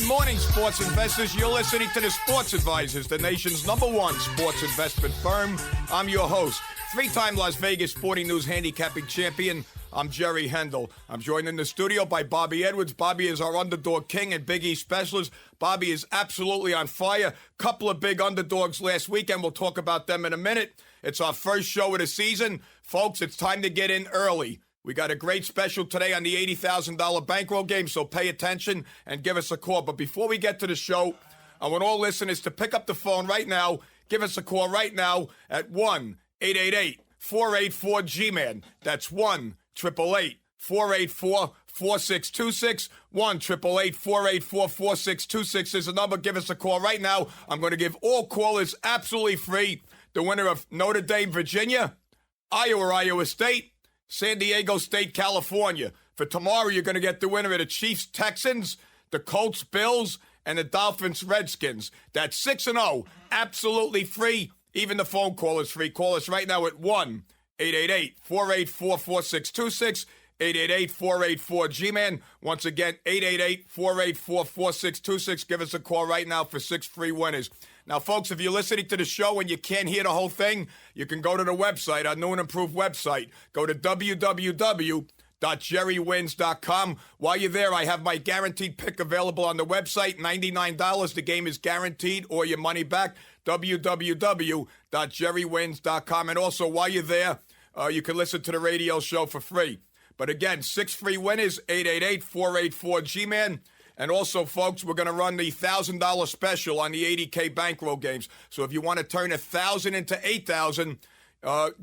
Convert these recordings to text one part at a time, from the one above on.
morning, sports investors. You're listening to the Sports Advisors, the nation's #1 sports investment firm. I'm your host, three-time Las Vegas Sporting News handicapping champion. I'm Jerry Hendel. I'm joined in the studio by Bobby Edwards. Bobby is our underdog king and Big East specialist. Bobby is absolutely on fire. Couple of big underdogs last weekend. We'll talk about them in a minute. It's our first show of the season. Folks, it's time to get in early. We got a great special today on the $80,000 bankroll game, so pay attention and give us a call. But before we get to the show, I want all listeners to pick up the phone right now. Give us a call right now at 1-888-484-G-MAN. That's 1-888-484-4626. 1-888-484-4626 is the number. Give us a call right now. I'm going to give all callers absolutely free the winner of Notre Dame, Virginia, Iowa State, San Diego State, California. For tomorrow, you're going to get the winner of the Chiefs, Texans, the Colts, Bills, and the Dolphins, Redskins. That's 6-0, absolutely free. Even the phone call is free. Call us right now at 1-888-484-4626, 888-484-G-MAN. Once again, 888-484-4626. Give us a call right now for 6 free winners. Now, folks, if you're listening to the show and you can't hear the whole thing, you can go to the website, our new and improved website. Go to www.jerrywins.com. While you're there, I have my guaranteed pick available on the website, $99. The game is guaranteed or your money back, www.jerrywins.com. And also, while you're there, you can listen to the radio show for free. But again, 6 free winners, 888-484-G-MAN. And also, folks, we're going to run the $1,000 special on the 80K bankroll games. So if you want to turn 1,000 into 8,000,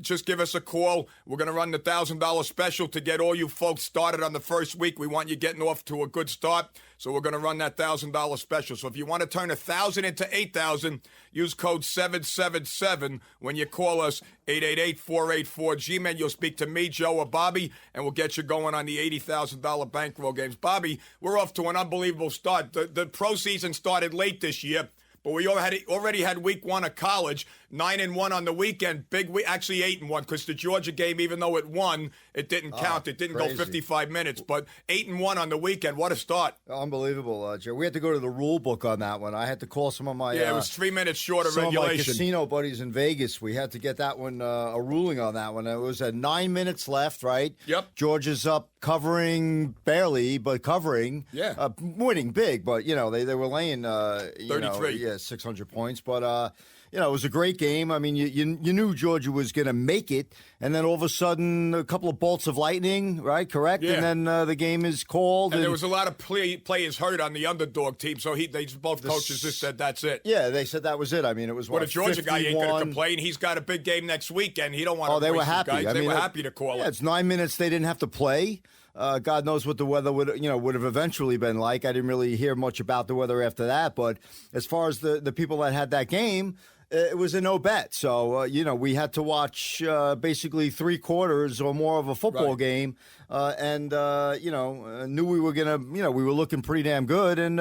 just give us a call. We're going to run the $1,000 special to get all you folks started on the first week. We want you getting off to a good start. So we're going to run that $1,000 special. So if you want to turn 1,000 into 8,000, use code 777 when you call us, 888-484-G-MAN. You'll speak to me, Joe, or Bobby, and we'll get you going on the $80,000 bankroll games. Bobby, we're off to an unbelievable start. The pro season started late this year. But we already had week 1 of college, 9-1 on the weekend. Big week, actually 8-1, because the Georgia game, even though it won, it didn't count. It didn't go 55 minutes. But 8-1 on the weekend. What a start! Unbelievable, Joe. We had to go to the rule book on that one. I had to call some of my it was 3 minutes short of some regulation. Of my casino buddies in Vegas. We had to get that one a ruling on that one. It was at 9 minutes left, right? Yep. Georgia's up, covering barely, but covering. Yeah. Winning big, but they were laying 33. 600 points, but it was a great game. I mean, you knew Georgia was going to make it, and then all of a sudden, a couple of bolts of lightning, right? Correct? Yeah. And then the game is called. And there was a lot of players hurt on the underdog team, so both coaches just said that's it. Yeah, they said that was it. I mean, it was a Georgia 51. guy ain't going to complain. He's got a big game next week, and he don't want to. Oh, they were happy. Guys. They were happy to call it. It's 9 minutes. They didn't have to play. God knows what the weather would have eventually been like. I didn't really hear much about the weather after that. But as far as the people that had that game, it was a no bet. So, we had to watch basically 3 quarters or more of a football game. And knew we were going to, we were looking pretty damn good. And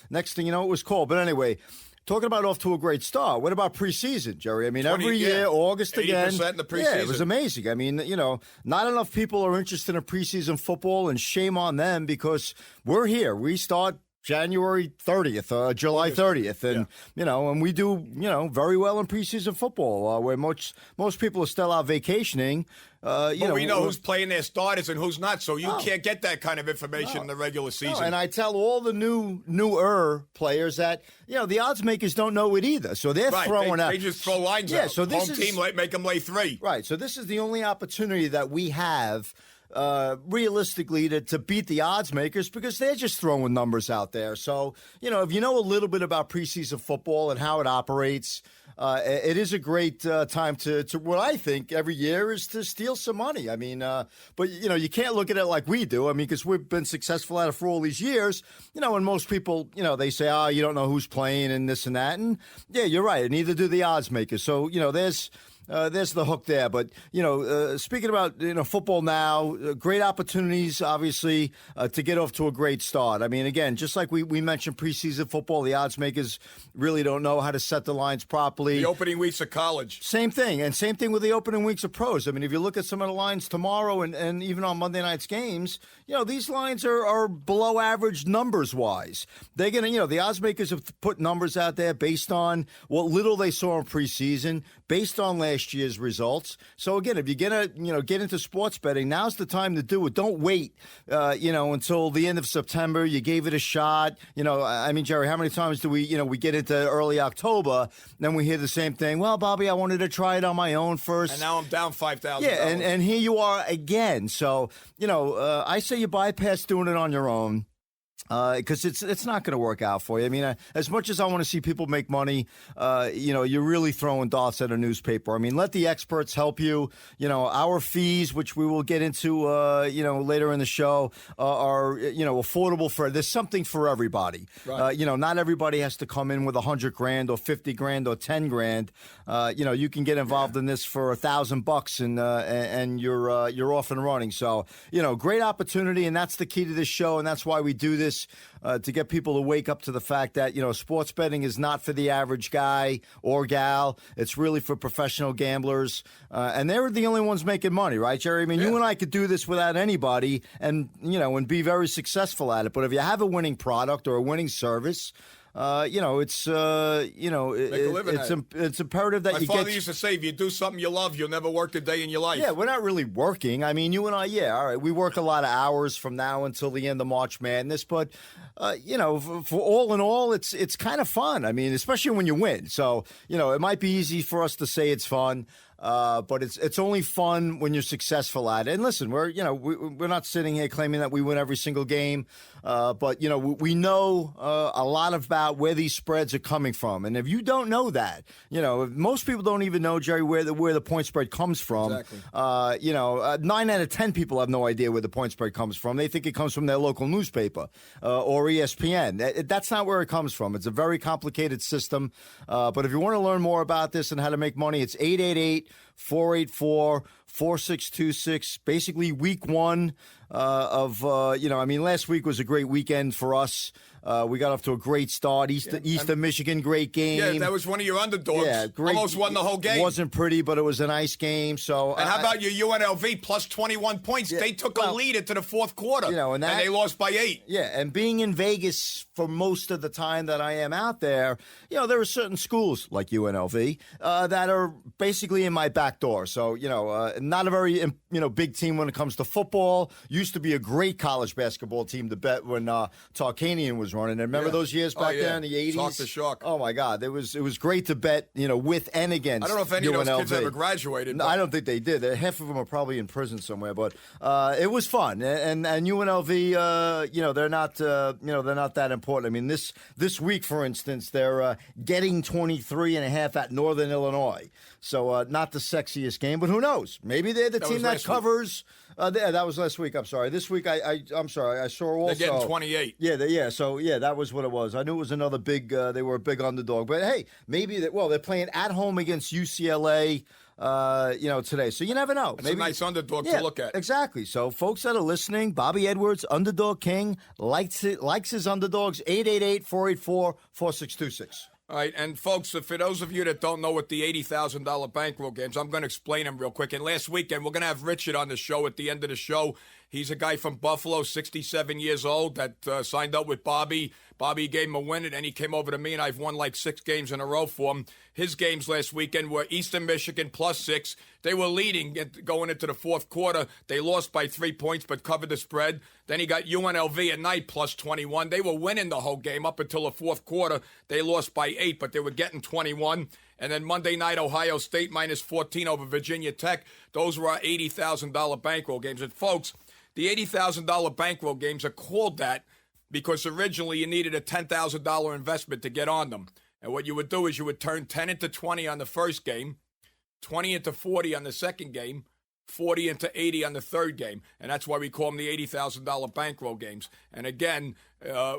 next thing you know, it was called. But anyway, talking about off to a great start. What about preseason, Jerry? I mean, every year, August again. 80% in the preseason. Yeah, it was amazing. I mean, not enough people are interested in preseason football, and shame on them because we're here. We start January 30th, July 30th, and and we do very well in preseason football, where most people are still out vacationing. We know who's playing their starters and who's not, so you can't get that kind of information in the regular season. No, and I tell all the newer players that the odds makers don't know it either, so they're throwing out. They just throw lines out. So this home team make them lay 3. Right. So this is the only opportunity that we have. Realistically, to beat the odds makers because they're just throwing numbers out there. So, if you know a little bit about preseason football and how it operates, it is a great time to what I think every year is to steal some money. I mean, but, you can't look at it like we do. I mean, because we've been successful at it for all these years, and most people, they say, you don't know who's playing and this and that. And, yeah, you're right. And neither do the odds makers. So, there's there's the hook there. But, speaking about, football now, great opportunities, obviously, to get off to a great start. I mean, again, just like we mentioned preseason football, the odds makers really don't know how to set the lines properly. The opening weeks of college. Same thing. And same thing with the opening weeks of pros. I mean, if you look at some of the lines tomorrow and even on Monday night's games, these lines are below average numbers-wise. They're going to, the odds makers have put numbers out there based on what little they saw in preseason, based on last year's results. So again, if you're going to, get into sports betting, now's the time to do it. Don't wait, until the end of September. You gave it a shot. I mean, Jerry, how many times do we get into early October, then we hear the same thing. Well, Bobby, I wanted to try it on my own first. And now I'm down $5,000. Yeah, and here you are again. So, I say you bypass doing it on your own. Because it's not going to work out for you. I mean, as much as I want to see people make money, you're really throwing darts at a newspaper. I mean, let the experts help you. Our fees, which we will get into, later in the show, are affordable for. There's something for everybody. Right. Not everybody has to come in with $100,000 or $50,000 or $10,000. You can get involved in this for $1,000 and you're off and running. So great opportunity, and that's the key to this show, and that's why we do this. To get people to wake up to the fact that, sports betting is not for the average guy or gal. It's really for professional gamblers. And they're the only ones making money, right, Jerry? I mean, You and I could do this without anybody and be very successful at it. But if you have a winning product or a winning service, it's imperative that My you get. My father used to say, if you do something you love, you'll never work a day in your life. Yeah, we're not really working. I mean, you and I, all right, we work a lot of hours from now until the end of March Madness, but for all in all, it's kind of fun. I mean, especially when you win. So, it might be easy for us to say it's fun. But it's only fun when you're successful at it. And listen, we're not sitting here claiming that we win every single game, but we know a lot about where these spreads are coming from. And if you don't know that, most people don't even know, Jerry, where the point spread comes from. Exactly. 9 out of 10 people have no idea where the point spread comes from. They think it comes from their local newspaper or ESPN. That's not where it comes from. It's a very complicated system. But if you want to learn more about this and how to make money, it's 888-484-4626. Basically, week one last week was a great weekend for us. We got off to a great start. Eastern Michigan, great game. Yeah, that was one of your underdogs. Yeah, great. Almost won the whole game. Wasn't pretty, but it was a nice game. So, and how about your UNLV plus 21 points? Yeah, they took a lead into the fourth quarter, and they lost by 8. Yeah, and being in Vegas for most of the time that I am out there, there are certain schools like UNLV that are basically in my back door. So, not a very big team when it comes to football. Used to be a great college basketball team to bet when Tarkanian was running. And remember those years back there in the 80s? Talk the shock. Oh, my God. It was great to bet, with and against I don't know if any UNLV. of those kids ever graduated. No, I don't think they did. Half of them are probably in prison somewhere. But it was fun. And UNLV, they're not that important. I mean, this week, for instance, they're getting 23.5 at Northern Illinois. So not the sexiest game, but who knows? Maybe they're the team that covers. That was last week. I'm sorry. This week, I'm sorry. I saw also. They're getting 28. Yeah. So that was what it was. I knew it was another big. They were a big underdog. But hey, maybe they're playing at home against UCLA. Today. So you never know. It's a nice underdog to look at. Exactly. So folks that are listening, Bobby Edwards, Underdog King, likes his underdogs. 888-484-4626. All right, and folks, for those of you that don't know what the $80,000 bankroll games, I'm going to explain them real quick. And last weekend, we're going to have Richard on the show at the end of the show. He's a guy from Buffalo, 67 years old, that signed up with Bobby. Bobby gave him a win, and then he came over to me, and I've won like 6 games in a row for him. His games last weekend were Eastern Michigan +6. They were leading going into the fourth quarter. They lost by 3 points, but covered the spread. Then he got UNLV at night +21. They were winning the whole game up until the fourth quarter. They lost by 8, but they were getting 21. And then Monday night, Ohio State -14 over Virginia Tech. Those were our $80,000 bankroll games. And folks, the $80,000 bankroll games are called that because originally you needed a $10,000 investment to get on them. And what you would do is you would turn 10 into 20 on the first game, 20 into 40 on the second game, 40 into 80 on the third game. And that's why we call them the $80,000 bankroll games. And again,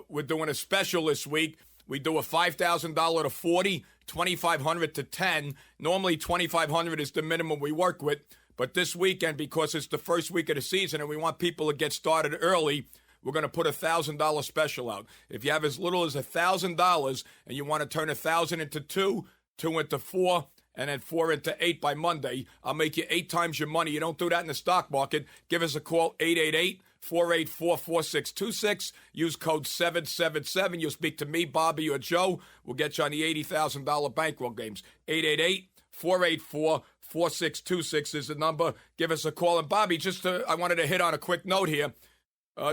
we're doing a special this week. We do a $5,000 to 40, $2,500 to 10. Normally, $2,500 is the minimum we work with. But this weekend, because it's the first week of the season and we want people to get started early, we're going to put a $1,000 special out. If you have as little as $1,000 and you want to turn 1,000 into 2, 2 into 4, and then 4 into 8 by Monday, I'll make you 8 times your money. You don't do that in the stock market. Give us a call, 888-484-4626. Use code 777. You'll speak to me, Bobby, or Joe. We'll get you on the $80,000 bankroll games. 888-484-4626 is the number. Give us a call. And Bobby, I wanted to hit on a quick note here.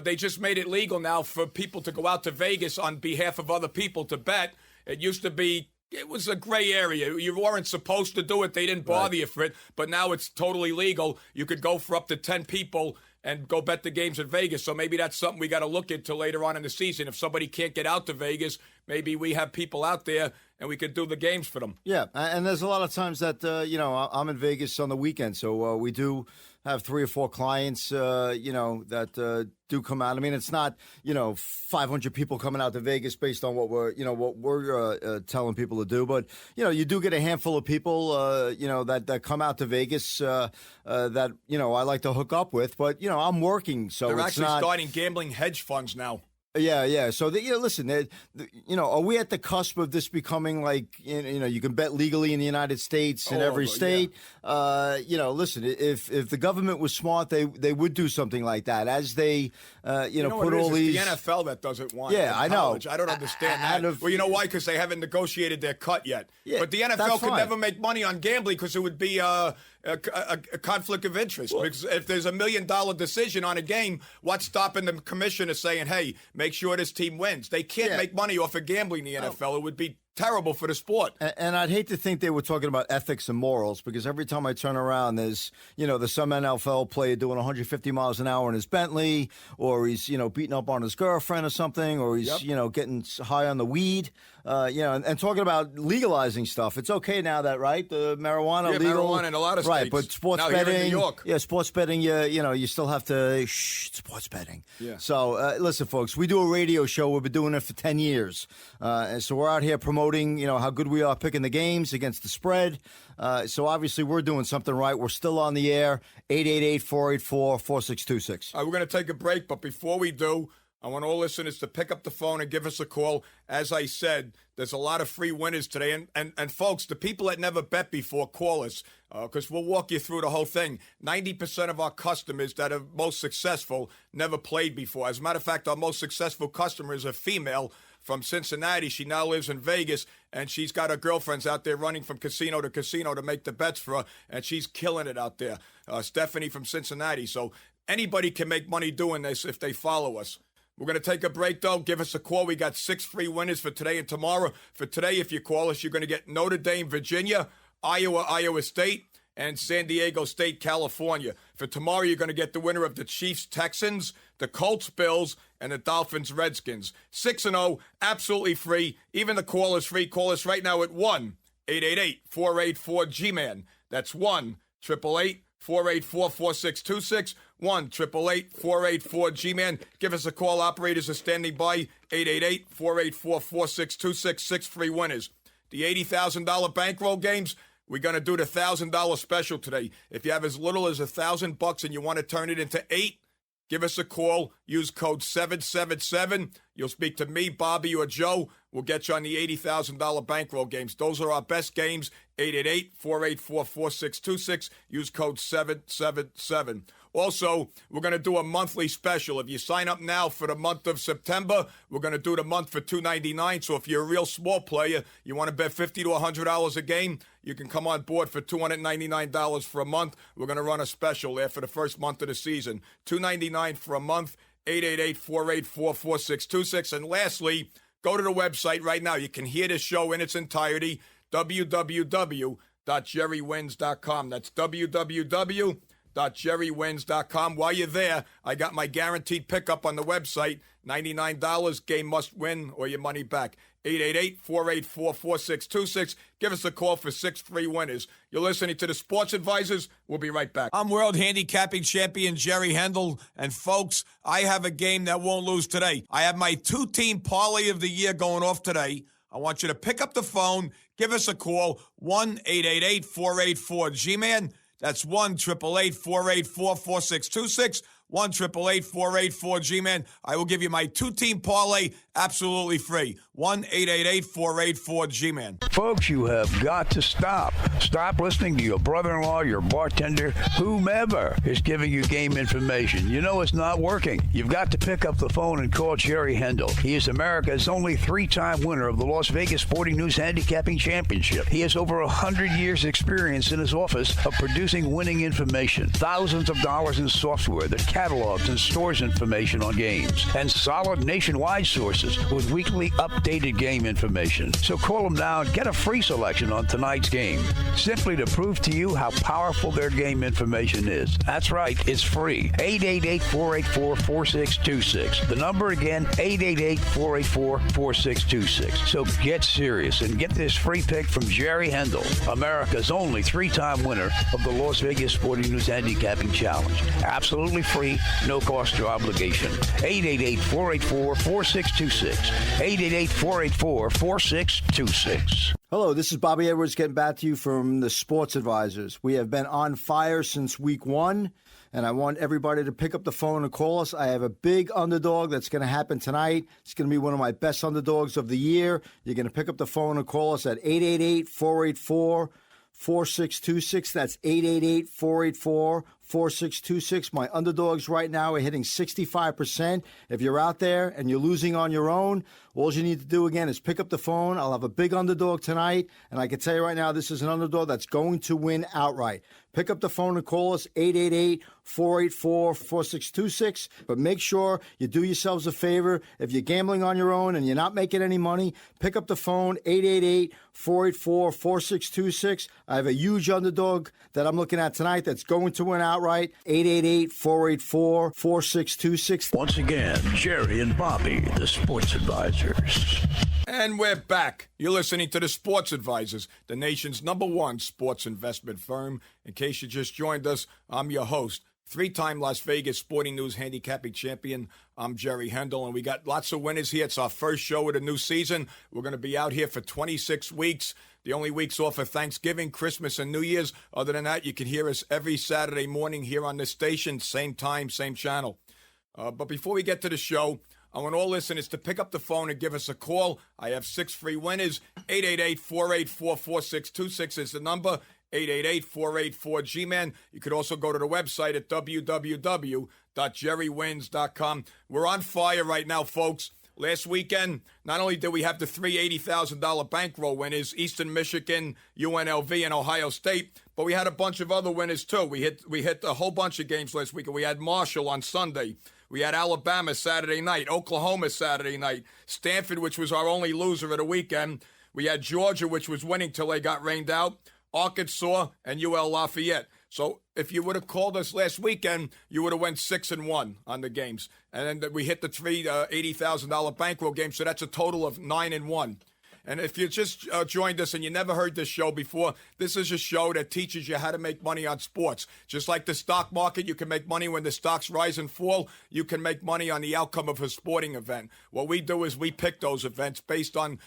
They just made it legal now for people to go out to Vegas on behalf of other people to bet. It used to be, it was a gray area. You weren't supposed to do it. They didn't bother you for it. But now it's totally legal. You could go for up to 10 people and go bet the games in Vegas. So maybe that's something we got to look into later on in the season. If somebody can't get out to Vegas, maybe we have people out there and we could do the games for them. Yeah, and there's a lot of times that, I'm in Vegas on the weekend. So we do have 3 or 4 clients, that do come out. I mean, it's not, 500 people coming out to Vegas based on what we're telling people to do. But, you do get a handful of people, that come out to Vegas that, I like to hook up with. But, I'm working. So they're it's actually not starting gambling hedge funds now. Yeah. So, listen, are we at the cusp of this becoming like, you can bet legally in the United States in every state? Yeah. Listen, if the government was smart, they would do something like that as they, put all these. It's the NFL that doesn't want it. Yeah, I know. I don't understand that. Well, you know why? Because they haven't negotiated their cut yet. Yeah, but the NFL could never make money on gambling because it would be a conflict of interest. Well, because if there's $1 million decision on a game, what's stopping the commissioner saying, hey, make sure this team wins? They can't make money off of gambling in the NFL. It would be terrible for the sport. And I'd hate to think they were talking about ethics and morals, because every time I turn around, there's some NFL player doing 150 miles an hour in his Bentley, or he's, beating up on his girlfriend or something, or he's, getting high on the weed, and talking about legalizing stuff. It's okay now that, right? The marijuana legal. Marijuana in a lot of states. Right, but sports now, betting. Here in New York. Yeah, sports betting, you still have to, sports betting. Yeah. So, listen, folks, we do a radio show. We've been doing it for 10 years. And so we're out here promoting, how good we are picking the games against the spread. So obviously we're doing something right. We're still on the air. 888-484-4626. We're going to take a break, but before we do, I want all listeners to pick up the phone and give us a call. As I said, there's a lot of free winners today. And folks, the people that never bet before, call us, because we'll walk you through the whole thing. 90% of our customers that are most successful never played before. As a matter of fact, our most successful customer is a female from Cincinnati. She now lives in Vegas, and she's got her girlfriends out there running from casino to casino to make the bets for her, and she's killing it out there. Stephanie from Cincinnati. So anybody can make money doing this if they follow us. We're going to take a break, though. Give us a call. We got 6 free winners for today and tomorrow. For today, if you call us, you're going to get Notre Dame, Virginia, Iowa State, and San Diego State, California. For tomorrow, you're going to get the winner of the Chiefs, Texans, the Colts, Bills, and the Dolphins, Redskins. 6-0, absolutely free. Even the call is free. Call us right now at 1-888-484-G-MAN. That's 1-888-484-4626. 1-888-484-G-MAN. Give us a call. Operators are standing by. 888-484-4626. 6 free winners. The $80,000 bankroll games, we're going to do the $1,000 special today. If you have as little as $1,000 and you want to turn it into 8, give us a call. Use code 777. You'll speak to me, Bobby, or Joe. We'll get you on the $80,000 bankroll games. Those are our best games. 888-484-4626. Use code 777. Also, we're going to do a monthly special. If you sign up now for the month of September, we're going to do the month for $299. So if you're a real small player, you want to bet $50 to $100 a game, you can come on board for $299 for a month. We're going to run a special there for the first month of the season. $299 for a month. 888-484-4626. And lastly, go to the website right now. You can hear this show in its entirety, www.jerrywins.com. That's www.jerrywins.com. While you're there, I got my guaranteed pickup on the website, $99, game must win or your money back. 888-484-4626. Give us a call for 6 free winners. You're listening to the Sports Advisors. We'll be right back. I'm World Handicapping Champion Jerry Hendel, and folks, I have a game that won't lose today. I have my 2-team parlay of the year going off today. I I want you to pick up the phone, give us a call, 1-888-484-G-MAN. That's 1-888-484-4626. 1-888-484-G-MAN. I will give you my two-team parlay absolutely free. 1-888-484-G-MAN. Folks, you have got to stop. Stop listening to your brother-in-law, your bartender, whomever is giving you game information. You know it's not working. You've got to pick up the phone and call Jerry Hendel. He is America's only three-time winner of the Las Vegas Sporting News Handicapping Championship. He has over 100 years' experience in his office of producing winning information. Thousands of dollars in software that catalogs and stores information on games, and solid nationwide sources with weekly updated game information. So call them now and get a free selection on tonight's game, simply to prove to you how powerful their game information is. That's right, it's free. 888-484-4626. The number again, 888-484-4626. So get serious and get this free pick from Jerry Hendel, America's only three-time winner of the Las Vegas Sporting News Handicapping Challenge. Absolutely free, no cost or obligation. 888-484-4626. 888-484-4626. Hello, this is Bobby Edwards getting back to you from the Sports Advisors. We have been on fire since week one, and I want everybody to pick up the phone and call us. I have a big underdog that's going to happen tonight. It's going to be one of my best underdogs of the year. You're going to pick up the phone and call us at 888-484-4626. That's 888-484-4626. My underdogs right now are hitting 65%. If you're out there and you're losing on your own, all you need to do again is pick up the phone. I'll have a big underdog tonight, and I can tell you right now, this is an underdog that's going to win outright. Pick up the phone and call us, 888-484-4626. But make sure you do yourselves a favor. If you're gambling on your own and you're not making any money, pick up the phone, 888-484-4626. I have a huge underdog that I'm looking at tonight that's going to win outright, 888-484-4626. Once again, Jerry and Bobby, the Sports Advisors. And we're back. You're listening to the Sports Advisors, the nation's #1 sports investment firm. In case you just joined us, I'm your host, three-time Las Vegas Sporting News Handicapping Champion. I'm Jerry Hendel, and we got lots of winners here. It's our first show of the new season. We're going to be out here for 26 weeks. The only weeks off are Thanksgiving, Christmas, and New Year's. Other than that, you can hear us every Saturday morning here on this station, same time, same channel. But before we get to the show, I want all listeners to pick up the phone and give us a call. I have 6 free winners. 888-484-4626 is the number. 888-484-G-MAN. You could also go to the website at www.jerrywins.com. We're on fire right now, folks. Last weekend, not only did we have the three $80,000 bankroll winners, Eastern Michigan, UNLV, and Ohio State, but we had a bunch of other winners too. We hit a whole bunch of games last weekend. We had Marshall on Sunday. We had Alabama Saturday night, Oklahoma Saturday night, Stanford, which was our only loser of the weekend. We had Georgia, which was winning till they got rained out, Arkansas, and UL Lafayette. So if you would have called us last weekend, you would have went 6-1 on the games. And then we hit the three $80,000 bankroll games, so that's a total of 9-1. And if you just joined us and you never heard this show before, this is a show that teaches you how to make money on sports. Just like the stock market, you can make money when the stocks rise and fall. You can make money on the outcome of a sporting event. What we do is we pick those events based on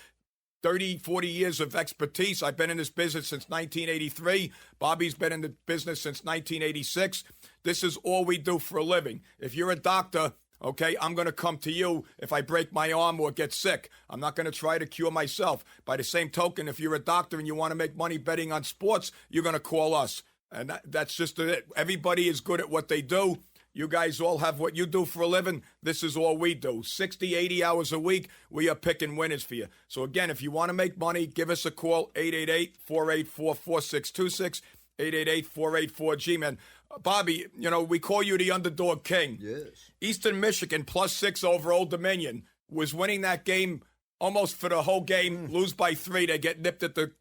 30, 40 years of expertise. I've been in this business since 1983. Bobby's been in the business since 1986. This is all we do for a living. If you're a doctor, okay, I'm going to come to you if I break my arm or get sick. I'm not going to try to cure myself. By the same token, if you're a doctor and you want to make money betting on sports, you're going to call us. And that's just it. Everybody is good at what they do. You guys all have what you do for a living. This is all we do. 60, 80 hours a week, we are picking winners for you. So again, if you want to make money, give us a call, 888-484-4626, 888-484-G-MAN. Bobby, you know, we call you the underdog king. Yes. Eastern Michigan +6 over Old Dominion was winning that game almost for the whole game. Lose by 3, they get nipped at the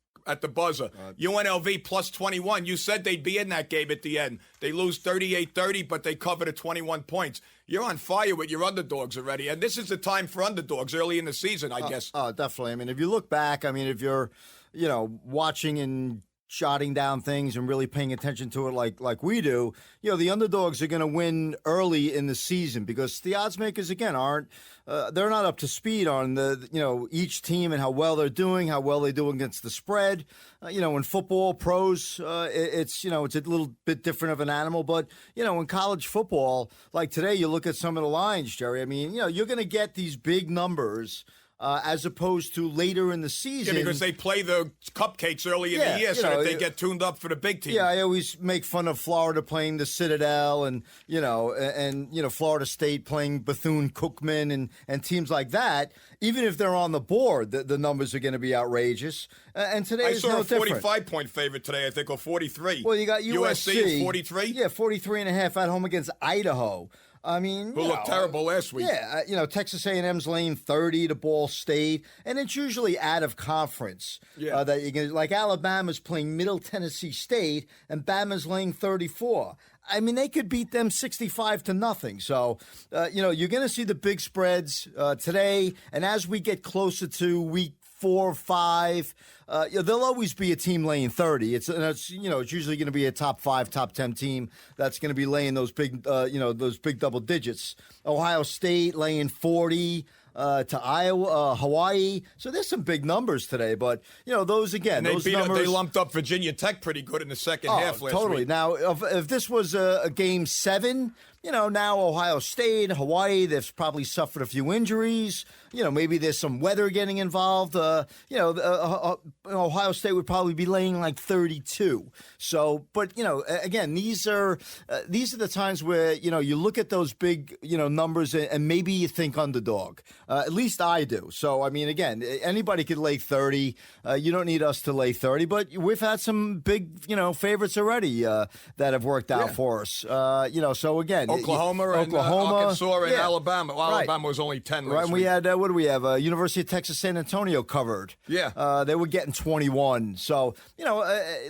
buzzer. UNLV +21. You said they'd be in that game at the end. They lose 38-30, but they covered at 21 points. You're on fire with your underdogs already, and this is the time for underdogs early in the season, I guess. Definitely. I mean, if you look back, I mean, if you're, watching in jotting down things and really paying attention to it like we do, the underdogs are going to win early in the season because the odds makers, again, they're not up to speed on each team and how well they're doing, how well they do against the spread. In football, pros, it's a little bit different of an animal. But, in college football, like today, you look at some of the lines, Jerry. I mean, you're going to get these big numbers as opposed to later in the season. Yeah, because they play the cupcakes early in the year so that they get tuned up for the big team. Yeah, I always make fun of Florida playing the Citadel and Florida State playing Bethune-Cookman and teams like that. Even if they're on the board, the numbers are going to be outrageous. And today is no different. I saw a 45-point favorite today, I think, or 43. Well, you got USC is 43? Yeah, 43.5 at home against Idaho. I mean, who looked terrible last week. Yeah, Texas A&M's laying 30 to Ball State, and it's usually out of conference. Yeah. That you can, like Alabama's playing Middle Tennessee State, and Bama's laying 34. I mean, they could beat them 65-0. So, you're going to see the big spreads today, and as we get closer to week 4 or 5, there'll always be a team laying 30. It's usually going to be a top 5, top 10 team that's going to be laying those big double digits. Ohio State laying 40 to Iowa, Hawaii. So there's some big numbers today, but those again, and those numbers. They lumped up Virginia Tech pretty good in the second half last totally. week. Now, if this was a game 7. Now Ohio State, Hawaii, they've probably suffered a few injuries. Maybe there's some weather getting involved. Ohio State would probably be laying like 32. So, but, again, these are the times where, you look at those big, numbers and maybe you think underdog. At least I do. So, I mean, again, anybody could lay 30. You don't need us to lay 30, but we've had some big, favorites already that have worked out for us. So again, Oklahoma, Arkansas, and Alabama. Well, right. Alabama was only 10 last right, and we week. had, what do we have? University of Texas San Antonio covered. Yeah. They were getting 21. So,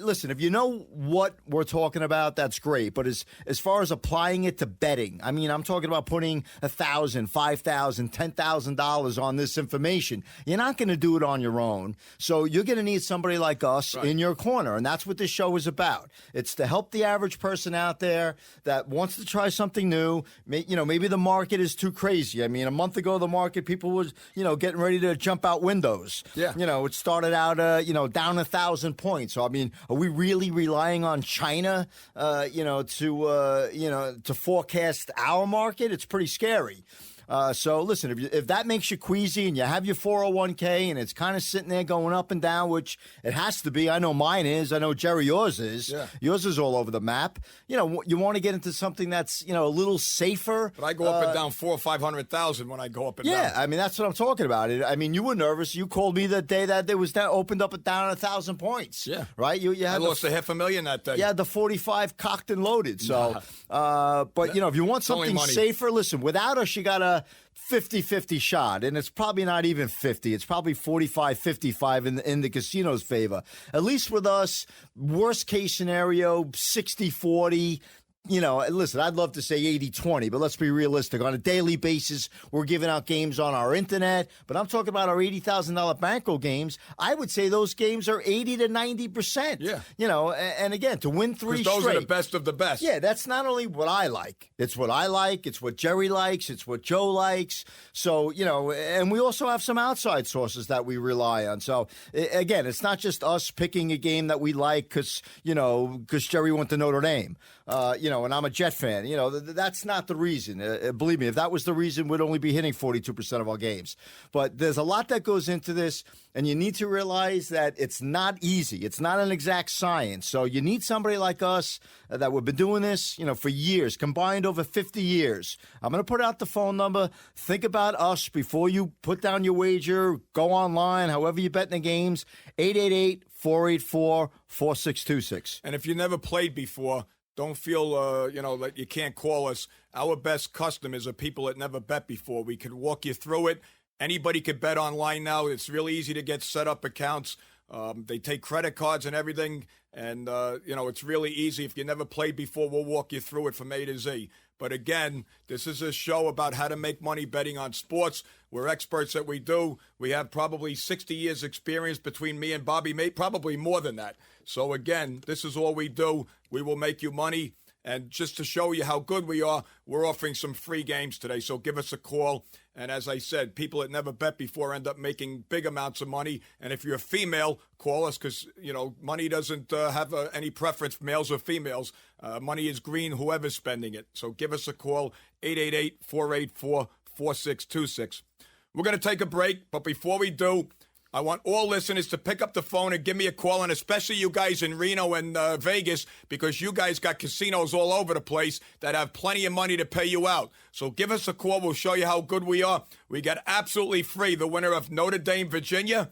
listen, if you know what we're talking about, that's great. But as far as applying it to betting, I mean, I'm talking about putting $1,000, $5,000, $10,000 on this information. You're not going to do it on your own. So you're going to need somebody like us in your corner. And that's what this show is about. It's to help the average person out there that wants to try something new. Maybe the market is too crazy. I mean, a month ago, the market, people was, getting ready to jump out windows. Yeah. It started out, down 1,000 points. So, I mean, are we really relying on China, to forecast our market? It's pretty scary. So listen, if that makes you queasy and you have your 401k and it's kind of sitting there going up and down, which it has to be. I know mine is. I know, Jerry, yours is. Yeah. Yours is all over the map. You want to get into something that's, a little safer. But I go up and down 400,000 or 500,000 when I go up and down. Yeah, I mean, that's what I'm talking about. I mean, you were nervous. You called me the day that there was that opened up down 1,000 points. Yeah. Right? You had I lost $500,000 that day. You had the 45 cocked and loaded. So, but, if you want something safer, listen, without us, you got a 50-50 shot, and it's probably not even 50. It's probably 45-55 in the casino's favor. At least with us, worst case scenario, 60-40. Listen, I'd love to say 80-20, but let's be realistic. On a daily basis, we're giving out games on our internet, but I'm talking about our $80,000 bankroll games. I would say those games are 80 to 90%. Yeah. And again, to win 3 straight. Those are the best of the best. Yeah, that's not only what I like. It's what I like. It's what Jerry likes. It's what Joe likes. So, and we also have some outside sources that we rely on. So, again, it's not just us picking a game that we like because Jerry went to Notre Dame. And I'm a Jet fan. That's not the reason. Believe me, if that was the reason, we'd only be hitting 42% of our games. But there's a lot that goes into this, and you need to realize that it's not easy. It's not an exact science. So you need somebody like us that we've been doing this, for years, combined over 50 years. I'm going to put out the phone number. Think about us before you put down your wager. Go online, however you bet in the games, 888-484-4626. And if you never played before, don't feel, that you can't call us. Our best customers are people that never bet before. We can walk you through it. Anybody can bet online now. It's really easy to get set up accounts. They take credit cards and everything. And, it's really easy. If you never played before, we'll walk you through it from A to Z. But again, this is a show about how to make money betting on sports. We're experts at what we do. We have probably 60 years experience between me and Bobby, probably more than that. So again, this is all we do. We will make you money. And just to show you how good we are, we're offering some free games today. So give us a call. And as I said, people that never bet before end up making big amounts of money. And if you're a female, call us because, money doesn't have any preference for males or females. Money is green, whoever's spending it. So give us a call, 888-484-4626. We're going to take a break. But before we do, I want all listeners to pick up the phone and give me a call, and especially you guys in Reno and Vegas, because you guys got casinos all over the place that have plenty of money to pay you out. So give us a call. We'll show you how good we are. We got absolutely free the winner of Notre Dame, Virginia,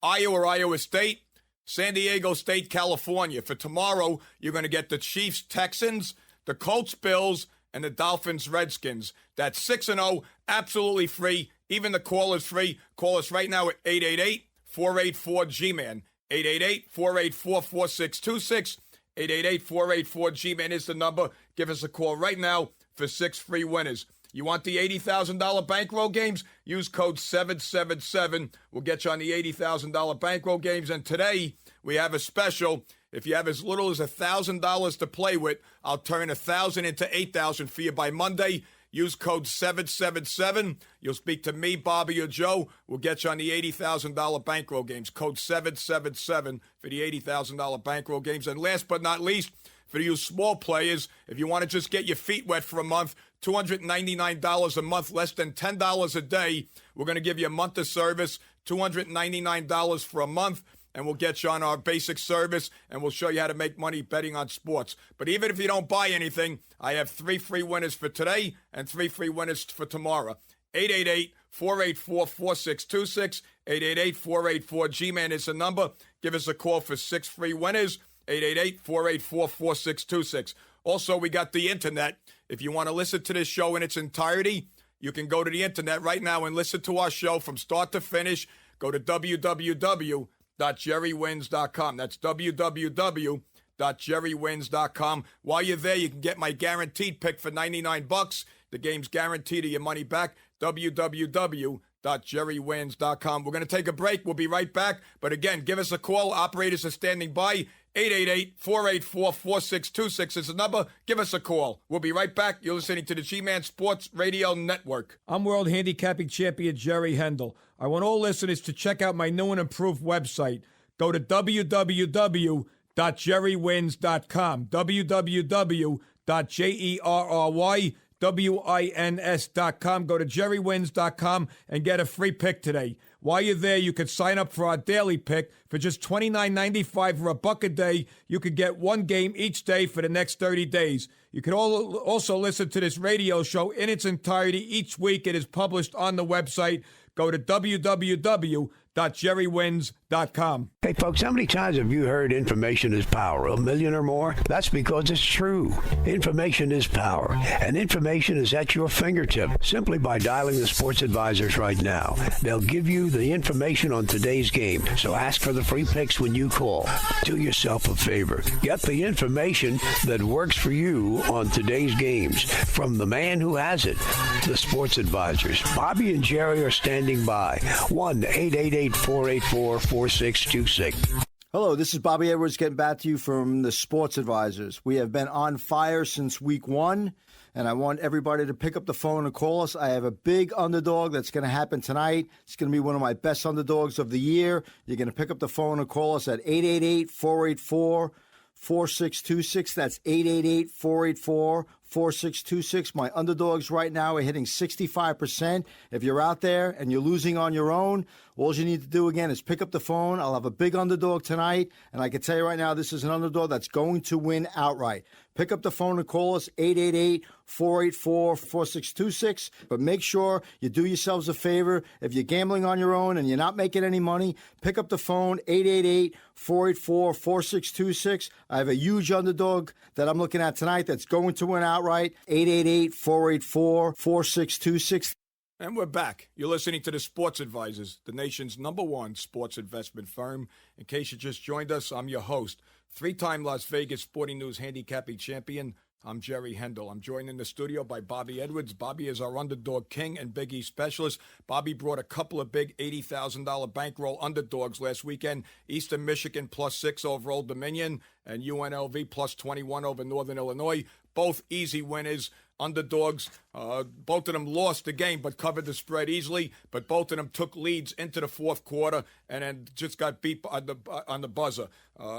Iowa State, San Diego State, California. For tomorrow, you're going to get the Chiefs, Texans, the Colts, Bills, and the Dolphins, Redskins. That's 6-0, absolutely free. Even the call is free. Call us right now at 888-484-G-MAN. 888-484-4626. 888-484-G-MAN is the number. Give us a call right now for 6 free winners. You want the $80,000 bankroll games? Use code 777. We'll get you on the $80,000 bankroll games. And today, we have a special. If you have as little as $1,000 to play with, I'll turn $1,000 into $8,000 for you by Monday. Use code 777. You'll speak to me, Bobby, or Joe. We'll get you on the $80,000 bankroll games. Code 777 for the $80,000 bankroll games. And last but not least, for you small players, if you want to just get your feet wet for a month, $299 a month, less than $10 a day. We're going to give you a month of service, $299 for a month. And we'll get you on our basic service, and we'll show you how to make money betting on sports. But even if you don't buy anything, I have 3 free winners for today and 3 free winners for tomorrow. 888-484-4626. 888-484-G-MAN is the number. Give us a call for 6 free winners. 888-484-4626. Also, we got the internet. If you want to listen to this show in its entirety, you can go to the internet right now and listen to our show from start to finish. Go to www.jerrywins.com. That's www.jerrywins.com. While you're there, you can get my guaranteed pick for $99. The game's guaranteed of your money back. www.jerrywins.com. We're going to take a break. We'll be right back. But again, give us a call. Operators are standing by. 888-484-4626 is the number. Give us a call. We'll be right back. You're listening to the G-Man Sports Radio Network. I'm World Handicapping Champion Jerry Hendel. I want all listeners to check out my new and improved website. Go to www.jerrywins.com. www.jerrywins.com. Go to jerrywins.com and get a free pick today. While you're there, you can sign up for our daily pick. For just $29.95 or $1 a day, you could get 1 game each day for the next 30 days. You can also listen to this radio show in its entirety each week. It is published on the website. Go to www.jerrywins.com. Hey, folks, how many times have you heard information is power? 1 million or more? That's because it's true. Information is power, and information is at your fingertip simply by dialing the sports advisors right now. They'll give you the information on today's game, so ask for the free picks when you call. Do yourself a favor. Get the information that works for you on today's games from the man who has it, the sports advisors. Bobby and Jerry are standing by. 1-888-484-4626. Hello, this is Bobby Edwards getting back to you from the Sports Advisors. We have been on fire since week 1, and I want everybody to pick up the phone and call us. I have a big underdog that's going to happen tonight. It's going to be one of my best underdogs of the year. You're going to pick up the phone and call us at 888-484-4626. That's 888-484-4626. My underdogs right now are hitting 65%. If you're out there and you're losing on your own, all you need to do again is pick up the phone. I'll have a big underdog tonight, and I can tell you right now, this is an underdog that's going to win outright. Pick up the phone and call us, 888-484-4626. But make sure you do yourselves a favor. If you're gambling on your own and you're not making any money, pick up the phone, 888-484-4626. I have a huge underdog that I'm looking at tonight that's going to win outright, 888-484-4626. And we're back. You're listening to the Sports Advisors, the nation's #1 sports investment firm. In case you just joined us, I'm your host, 3-time Las Vegas Sporting News handicapping champion, I'm Jerry Hendel. I'm joined in the studio by Bobby Edwards. Bobby is our underdog king and Big East specialist. Bobby brought a couple of big $80,000 bankroll underdogs last weekend. Eastern Michigan +6 over Old Dominion and UNLV +21 over Northern Illinois. Both easy winners. Underdogs, both of them lost the game but covered the spread easily, but both of them took leads into the fourth quarter and then just got beat on the buzzer.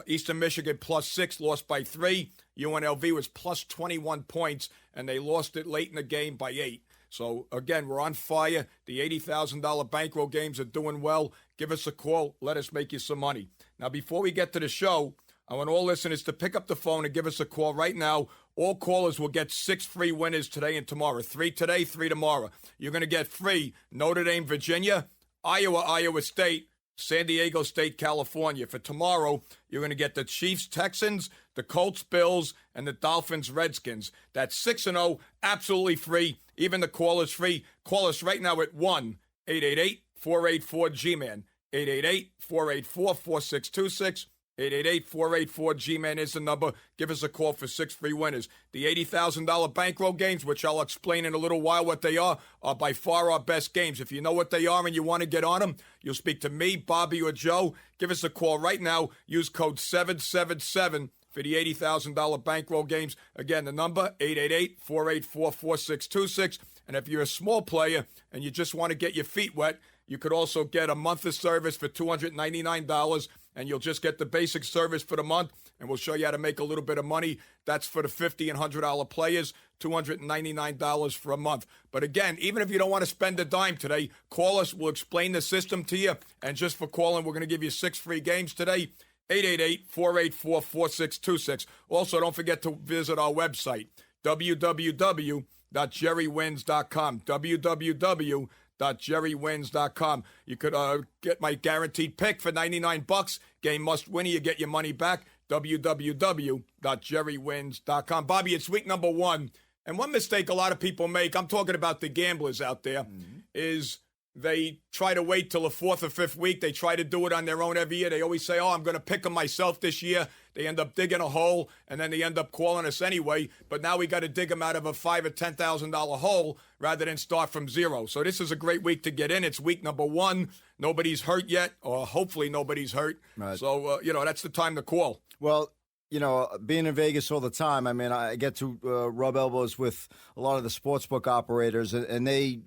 Eastern Michigan +6, lost by 3. UNLV was +21 points, and they lost it late in the game by 8. So, again, we're on fire. The $80,000 bankroll games are doing well. Give us a call. Let us make you some money. Now, before we get to the show, I want all listeners to pick up the phone and give us a call right now. All callers will get 6 free winners today and tomorrow. 3 today, 3 tomorrow. You're going to get free Notre Dame, Virginia, Iowa State, San Diego State, California. For tomorrow, you're going to get the Chiefs, Texans, the Colts, Bills, and the Dolphins, Redskins. That's 6-0, absolutely free. Even the call is free. Call us right now at 1-888-484-G-MAN. 888-484-4626. 888-484-G-MAN is the number. Give us a call for 6 free winners. The $80,000 bankroll games, which I'll explain in a little while what they are by far our best games. If you know what they are and you want to get on them, you'll speak to me, Bobby, or Joe. Give us a call right now. Use code 777 for the $80,000 bankroll games. Again, the number, 888-484-4626. And if you're a small player and you just want to get your feet wet, you could also get a month of service for $299, and you'll just get the basic service for the month, and we'll show you how to make a little bit of money. That's for the $50 and $100 players, $299 for a month. But again, even if you don't want to spend a dime today, call us. We'll explain the system to you. And just for calling, we're going to give you 6 free games today, 888-484-4626. Also, don't forget to visit our website, www.jerrywins.com, www.jerrywins.com. You could get my guaranteed pick for $99. Game must win, you get your money back. www.jerrywins.com. Bobby, it's week number 1. And one mistake a lot of people make, I'm talking about the gamblers out there, is they try to wait till the 4th or 5th week. They try to do it on their own every year. They always say, I'm going to pick them myself this year. They end up digging a hole, and then they end up calling us anyway. But now we got to dig them out of a $5,000 or $10,000 hole rather than start from zero. So this is a great week to get in. It's week number 1. Nobody's hurt yet, or hopefully nobody's hurt. Right. So, that's the time to call. Well, being in Vegas all the time, I mean, I get to rub elbows with a lot of the sportsbook operators, and they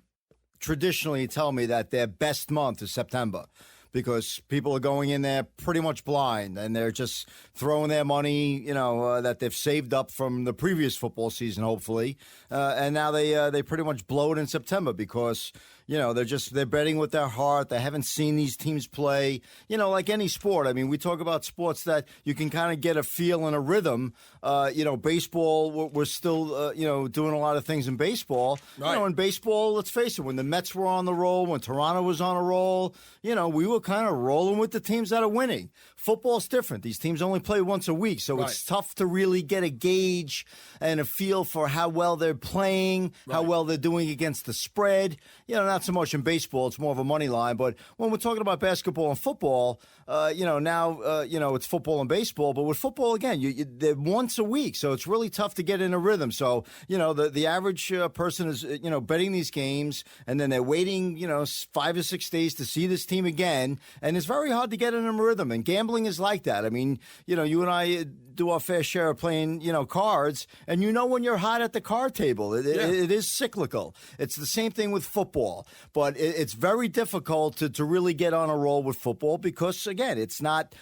traditionally tell me that their best month is September, because people are going in there pretty much blind, and they're just throwing their money, that they've saved up from the previous football season, hopefully, and now they pretty much blow it in September because they're betting with their heart. They haven't seen these teams play, like any sport. I mean, we talk about sports that you can kind of get a feel and a rhythm. Baseball, we're still, doing a lot of things in baseball. Right. In baseball, let's face it, when the Mets were on the roll, when Toronto was on a roll, we were kind of rolling with the teams that are winning. Football's different. These teams only play once a week, so It's tough to really get a gauge and a feel for how well they're playing, how well they're doing against the spread. Not so much in baseball. It's more of a money line. But when we're talking about basketball and football, it's football and baseball. But with football, again, they're once a week. So it's really tough to get in a rhythm. So, the average person is, betting these games, and then they're waiting, 5 or 6 days to see this team again. And it's very hard to get in a rhythm. And gambling is like that. I mean, you and I do our fair share of playing, cards. And when you're hot at the card table. It is cyclical. It's the same thing with football. But it's very difficult to really get on a roll with football because, again, it's not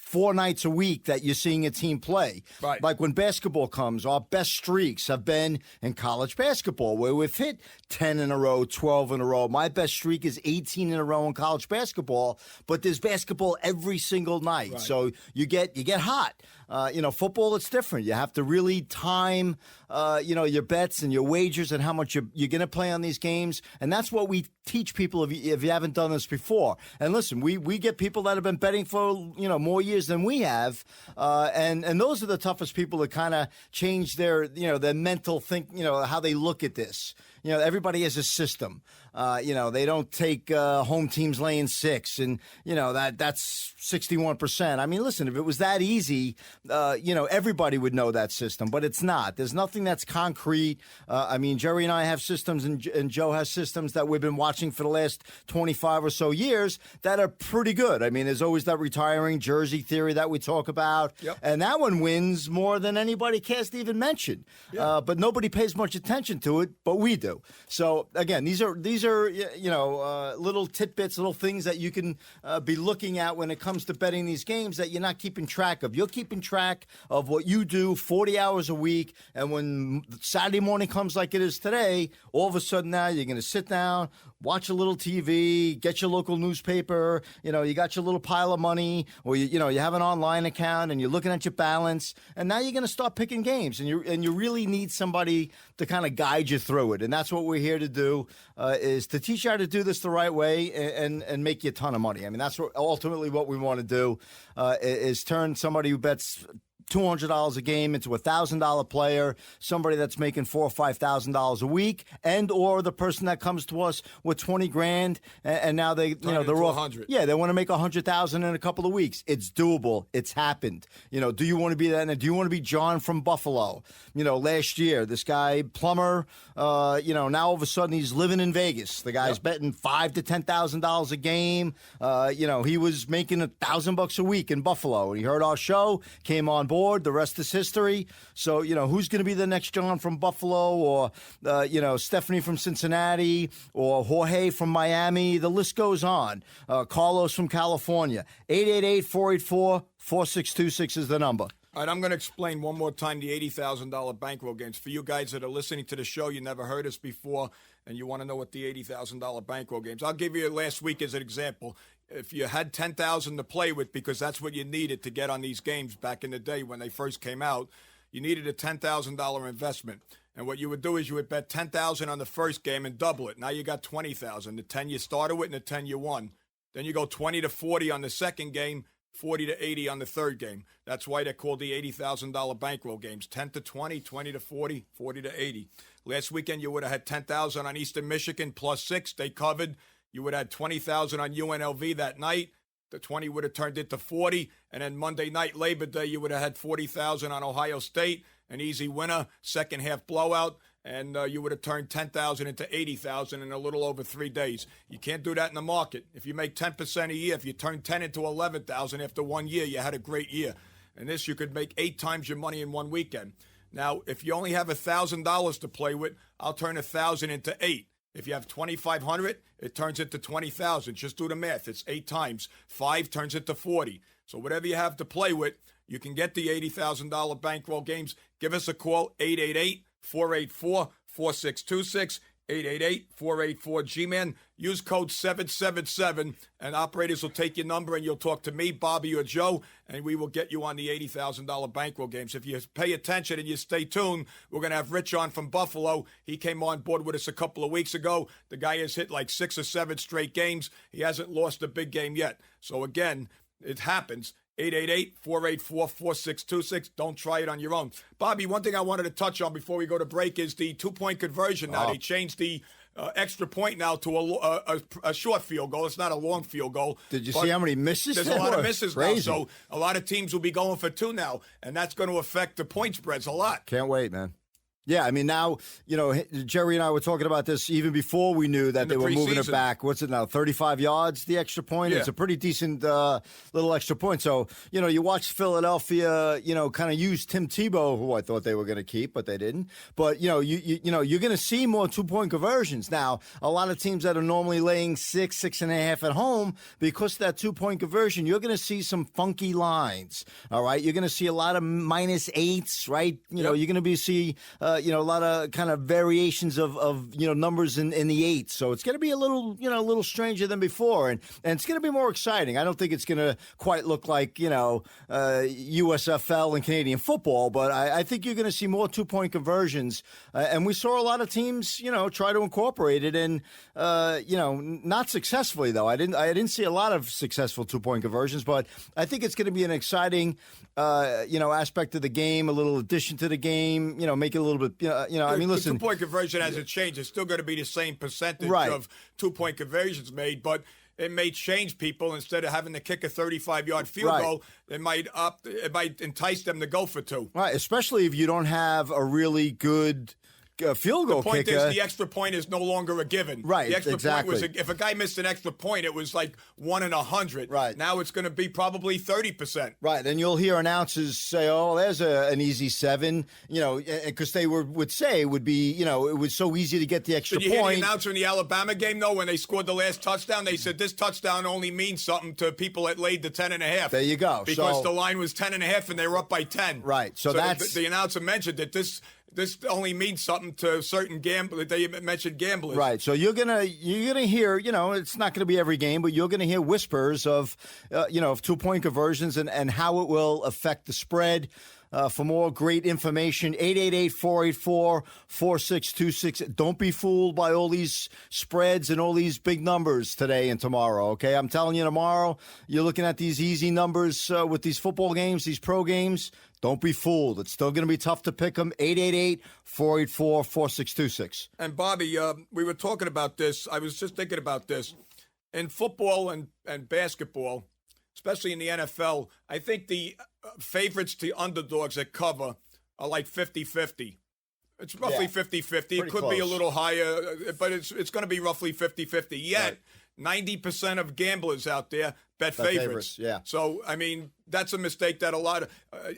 4 nights a week that you're seeing a team play. Right. Like when basketball comes, our best streaks have been in college basketball, where we've hit 10 in a row, 12 in a row. My best streak is 18 in a row in college basketball, but there's basketball every single night. Right. So you get hot. Football, it's different. You have to really time, your bets and your wagers and how much you're going to play on these games. And that's what we teach people if you haven't done this before. And listen, we get people that have been betting for, more years than we have. And those are the toughest people to kind of change their mental how they look at this. Everybody has a system. They don't take home teams laying 6, and that's 61%. I mean, listen, if it was that easy, everybody would know that system, but it's not. There's nothing that's concrete. Jerry and I have systems, and Joe has systems that we've been watching for the last 25 or so years that are pretty good. I mean, there's always that retiring jersey theory that we talk about, and that one wins more than anybody cares to even mention. But nobody pays much attention to it, but we do. So again, these are little tidbits, little things that you can be looking at when it comes to betting these games that you're not keeping track of. You're keeping track of what you do 40 hours a week, and when Saturday morning comes like it is today, all of a sudden now you're going to sit down, watch a little TV, get your local newspaper, you got your little pile of money, or you have an online account and you're looking at your balance, and now you're going to start picking games, and you really need somebody to kind of guide you through it. And that's what we're here to do, is to teach you how to do this the right way and make you a ton of money. I mean, that's ultimately what we want to do, is turn somebody who bets $200 a game into $1,000 player, somebody that's making $4,000 or $5,000 a week, and or the person that comes to us with 20 grand and now they're off 100. Yeah, they want to make 100,000 in a couple of weeks. It's doable. It's happened. Do you want to be that? Do you want to be John from Buffalo? Last year, this guy plumber, now all of a sudden he's living in Vegas. The guy's betting $5,000 to $10,000 a game. He was making $1,000 a week in Buffalo, and he heard our show, came on board. The rest is history. So, who's going to be the next John from Buffalo, or, Stephanie from Cincinnati, or Jorge from Miami? The list goes on. Carlos from California. 888-484-4626 is the number. All right, I'm going to explain one more time the $80,000 bankroll games. For you guys that are listening to the show, you never heard us before, and you want to know what the $80,000 bankroll games. I'll give you last week as an example. If you had $10,000 to play with, because that's what you needed to get on these games back in the day when they first came out, you needed a $10,000 investment. And what you would do is you would bet $10,000 on the first game and double it. Now you got $20,000. The 10 you started with and the 10 you won. Then you go 20 to 40 on the second game, 40 to 80 on the third game. That's why they're called the $80,000 bankroll games. 10 to 20, 20 to 40, 40 to 80. Last weekend you would have had $10,000 on Eastern Michigan plus 6. They covered. You would have had $20,000 on UNLV that night. The 20 would have turned into 40. And then Monday night, Labor Day, you would have had $40,000 on Ohio State, an easy winner, second half blowout. And you would have turned $10,000 into $80,000 in a little over 3 days. You can't do that in the market. If you make 10% a year, if you turn 10 into 11,000 after 1 year, you had a great year. And this, you could make 8 times your money in one weekend. Now, if you only have $1,000 to play with, I'll turn 1,000 into 8. If you have 2,500, it turns into 20,000. Just do the math. It's 8 times. 5 turns into 40. So whatever you have to play with, you can get the $80,000 bankroll games. Give us a call, 888-484-4626, 888-484-G-MAN. Use code 777, and operators will take your number, and you'll talk to me, Bobby, or Joe, and we will get you on the $80,000 bankroll games. If you pay attention and you stay tuned, we're going to have Rich on from Buffalo. He came on board with us a couple of weeks ago. The guy has hit like 6 or 7 straight games. He hasn't lost a big game yet. So, again, it happens. 888-484-4626. Don't try it on your own. Bobby, one thing I wanted to touch on before we go to break is the 2-point conversion. Now, they changed the extra point now to a short field goal. It's not a long field goal. Did you see how many misses? There's a lot of misses Crazy. now, so a lot of teams will be going for 2 now, and that's going to affect the point spreads a lot. Can't wait, man. Yeah, I mean, now, Jerry and I were talking about this even before we knew that they were moving it back. What's it now, 35 yards, the extra point? Yeah. It's a pretty decent little extra point. So, you watch Philadelphia, kind of use Tim Tebow, who I thought they were going to keep, but they didn't. But, you're going to see more 2-point conversions. Now, a lot of teams that are normally laying 6, 6.5 at home, because of that 2-point conversion, you're going to see some funky lines, all right? You're going to see a lot of -8s, right? You're going to see a lot of kind of variations of numbers in the 8s. So it's going to be a little stranger than before. And it's going to be more exciting. I don't think it's going to quite look like, USFL and Canadian football, but I think you're going to see more 2-point conversions. And we saw a lot of teams, try to incorporate it in, not successfully, though. I didn't see a lot of successful 2-point conversions, but I think it's going to be an exciting, aspect of the game, a little addition to the game, make it a little bit, I mean, listen. The 2-point conversion hasn't changed. It's still going to be the same percentage Right. of 2-point conversions made, but it may change people. Instead of having to kick a 35-yard field Right. goal, it might entice them to go for 2. Right, especially if you don't have a really good field goal The point kicker. is, the extra point is no longer a given. Right, The extra exactly. point was if a guy missed an extra point, it was like 1 in 100. Right. Now it's going to be probably 30%. Right, and you'll hear announcers say, "Oh, there's an easy 7," because they would say it would be, it was so easy to get the extra Did you hear point. the announcer in the Alabama game, though, when they scored the last touchdown? They said this touchdown only means something to people that laid the 10.5. There you go. Because So- the line was 10.5 and they were up by 10. Right, so that's- the announcer mentioned that this only means something to certain gamblers. They mentioned gamblers. Right, so you're gonna hear, it's not gonna be every game, but you're gonna hear whispers of 2-point conversions and how it will affect the spread. For more great information, 888-484-4626. Don't be fooled by all these spreads and all these big numbers today and tomorrow, okay? I'm telling you, tomorrow, you're looking at these easy numbers with these football games, these pro games. Don't be fooled. It's still going to be tough to pick them. 888-484-4626. And, Bobby, we were talking about this. I was just thinking about this. In football and basketball, especially in the NFL, I think the favorites to underdogs that cover are like 50-50. It's roughly 50-50. It could be a close. little higher, but it's going to be roughly 50-50. Yet, 90% of gamblers out there bet favorites. Yeah. So, I mean, that's a mistake that a lot of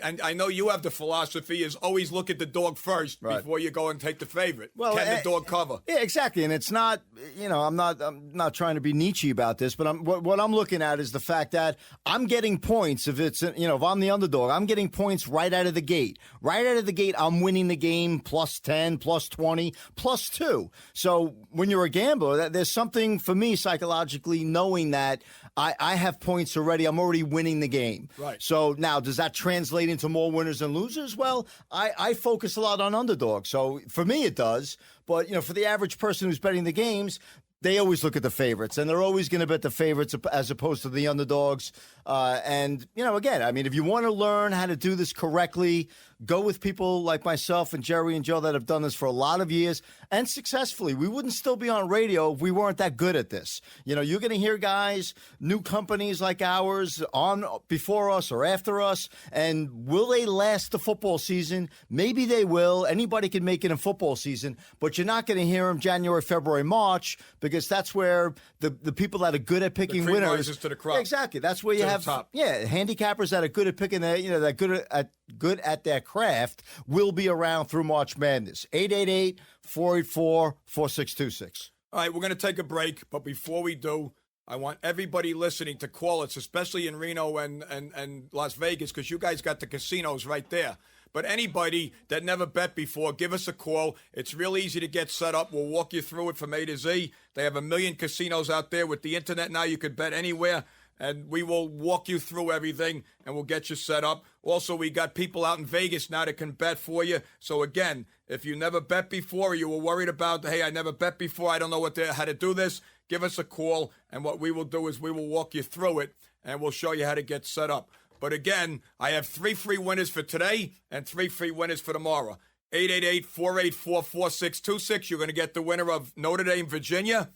and I know you have the philosophy is always look at the dog first before you go and take the favorite. Well, Can the dog cover? Yeah, exactly. And it's not, I'm not trying to be Nietzsche about this, but what I'm looking at is the fact that I'm getting points if it's, if I'm the underdog, I'm getting points right out of the gate. Right out of the gate, I'm winning the game plus 10, plus 20, plus 2. So when you're a gambler, there's something for me psychologically knowing that I have points already. I'm already winning the game. Right. So now, does that translate into more winners and losers? Well, I focus a lot on underdogs. So for me, it does. But, for the average person who's betting the games, they always look at the favorites, and they're always going to bet the favorites as opposed to the underdogs. And, again, I mean, if you want to learn how to do this correctly, go with people like myself and Jerry and Joe that have done this for a lot of years and successfully. We wouldn't still be on radio if we weren't that good at this. You're going to hear guys, new companies like ours on before us or after us, and will they last the football season? Maybe they will. Anybody can make it in football season, but you're not going to hear them January, February, March, because that's where the people that are good at picking cream winners. rises to the crop. Exactly. That's where you To the have top. handicappers that are good at picking that that good at their craft will be around through March Madness. 888-484-4626. All right, we're going to take a break, but before we do, I want everybody listening to call us, especially in Reno and Las Vegas, because you guys got the casinos right there. But anybody that never bet before, give us a call. It's real easy to get set up. We'll walk you through it from A to Z. They have 1 million casinos out there. With the internet now, you could bet anywhere. And we will walk you through everything, and we'll get you set up. Also, we got people out in Vegas now that can bet for you. So, again, if you never bet before or you were worried about, hey, I never bet before, I don't know how to do this, give us a call. And what we will do is we will walk you through it, and we'll show you how to get set up. But, again, I have 3 free winners for today and 3 free winners for tomorrow. 888-484-4626. You're going to get the winner of Notre Dame, Virginia,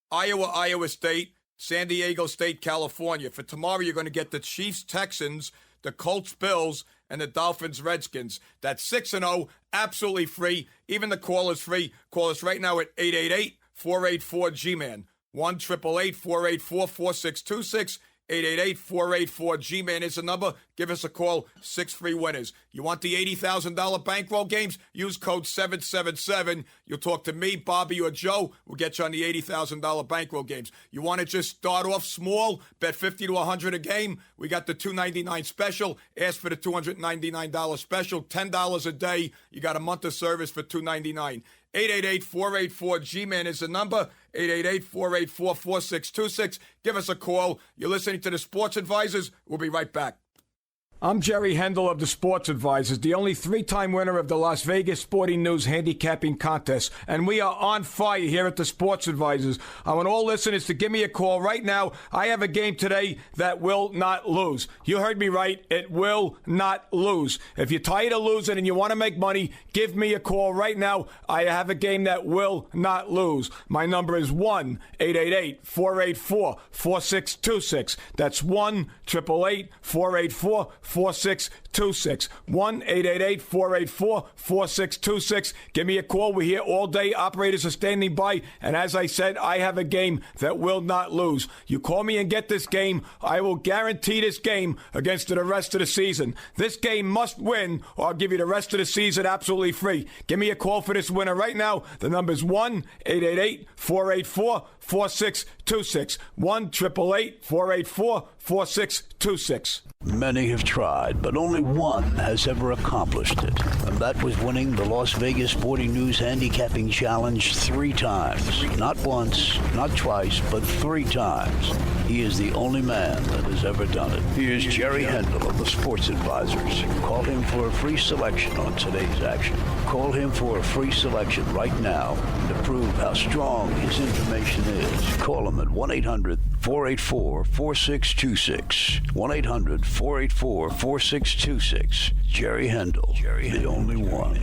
Iowa State, San Diego State, California. For tomorrow, you're going to get the Chiefs, Texans, the Colts, Bills, and the Dolphins, Redskins. That's 6-0, absolutely free. Even the call is free. Call us right now at 888-484-G-MAN. 1-888-484-4626. 888-484-G-MAN is the number. Give us a call. 6 free winners. You want the $80,000 bankroll games? Use code 777. You'll talk to me, Bobby, or Joe. We'll get you on the $80,000 bankroll games. You want to just start off small? Bet $50 to $100 a game? We got the $299 special. Ask for the $299 special. $10 a day. You got a month of service for $299. 888-484-G-MAN is the number. 888-484-4626. Give us a call. You're listening to the Sports Advisors. We'll be right back. I'm Jerry Hendel of the Sports Advisors, the only three-time winner of the Las Vegas Sporting News Handicapping Contest. And we are on fire here at the Sports Advisors. I want all listeners to give me a call right now. I have a game today that will not lose. You heard me right. It will not lose. If you're tired of losing and you want to make money, give me a call right now. I have a game that will not lose. My number is 1-888-484-4626. That's 1-888-484-4626. 1-888-484-4626. Give me a call. We're here all day. Operators are standing by. And as I said, I have a game that will not lose. You call me and get this game, I will guarantee this game against the rest of the season. This game must win, or I'll give you the rest of the season absolutely free. Give me a call for this winner right now. The number is 1-888-484-4626. 1-888-484-4626. Many have tried, but only one has ever accomplished it. And that was winning the Las Vegas Sporting News Handicapping Challenge 3 times. Not once, not twice, but 3 times. He is the only man that has ever done it. Here's Jerry Hendel of the Sports Advisors. Call him for a free selection on today's action. Call him for a free selection right now to prove how strong his information is. Call him at 1-800-484-4626. 1-800-484-4626. Jerry Hendel. The only one.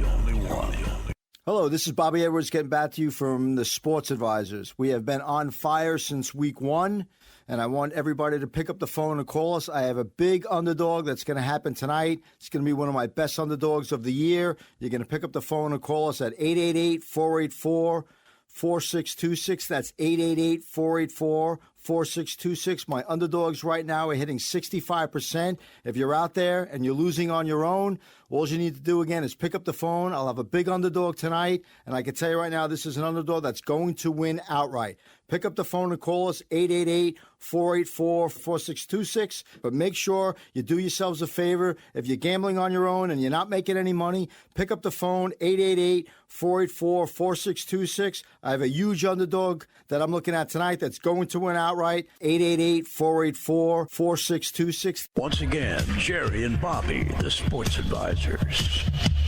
Hello, this is Bobby Edwards getting back to you from the Sports Advisors. We have been on fire since week 1, and I want everybody to pick up the phone and call us. I have a big underdog that's going to happen tonight. It's going to be one of my best underdogs of the year. You're going to pick up the phone and call us at 888-484-4626. That's 888-484-4626. My underdogs right now are hitting 65%. If you're out there and you're losing on your own, all you need to do, again, is pick up the phone. I'll have a big underdog tonight, and I can tell you right now, this is an underdog that's going to win outright. Pick up the phone and call us, 888-484-4626. But make sure you do yourselves a favor. If you're gambling on your own and you're not making any money, pick up the phone, 888-484-4626. I have a huge underdog that I'm looking at tonight that's going to win outright, 888-484-4626. Once again, Jerry and Bobby, the Sports Advisors.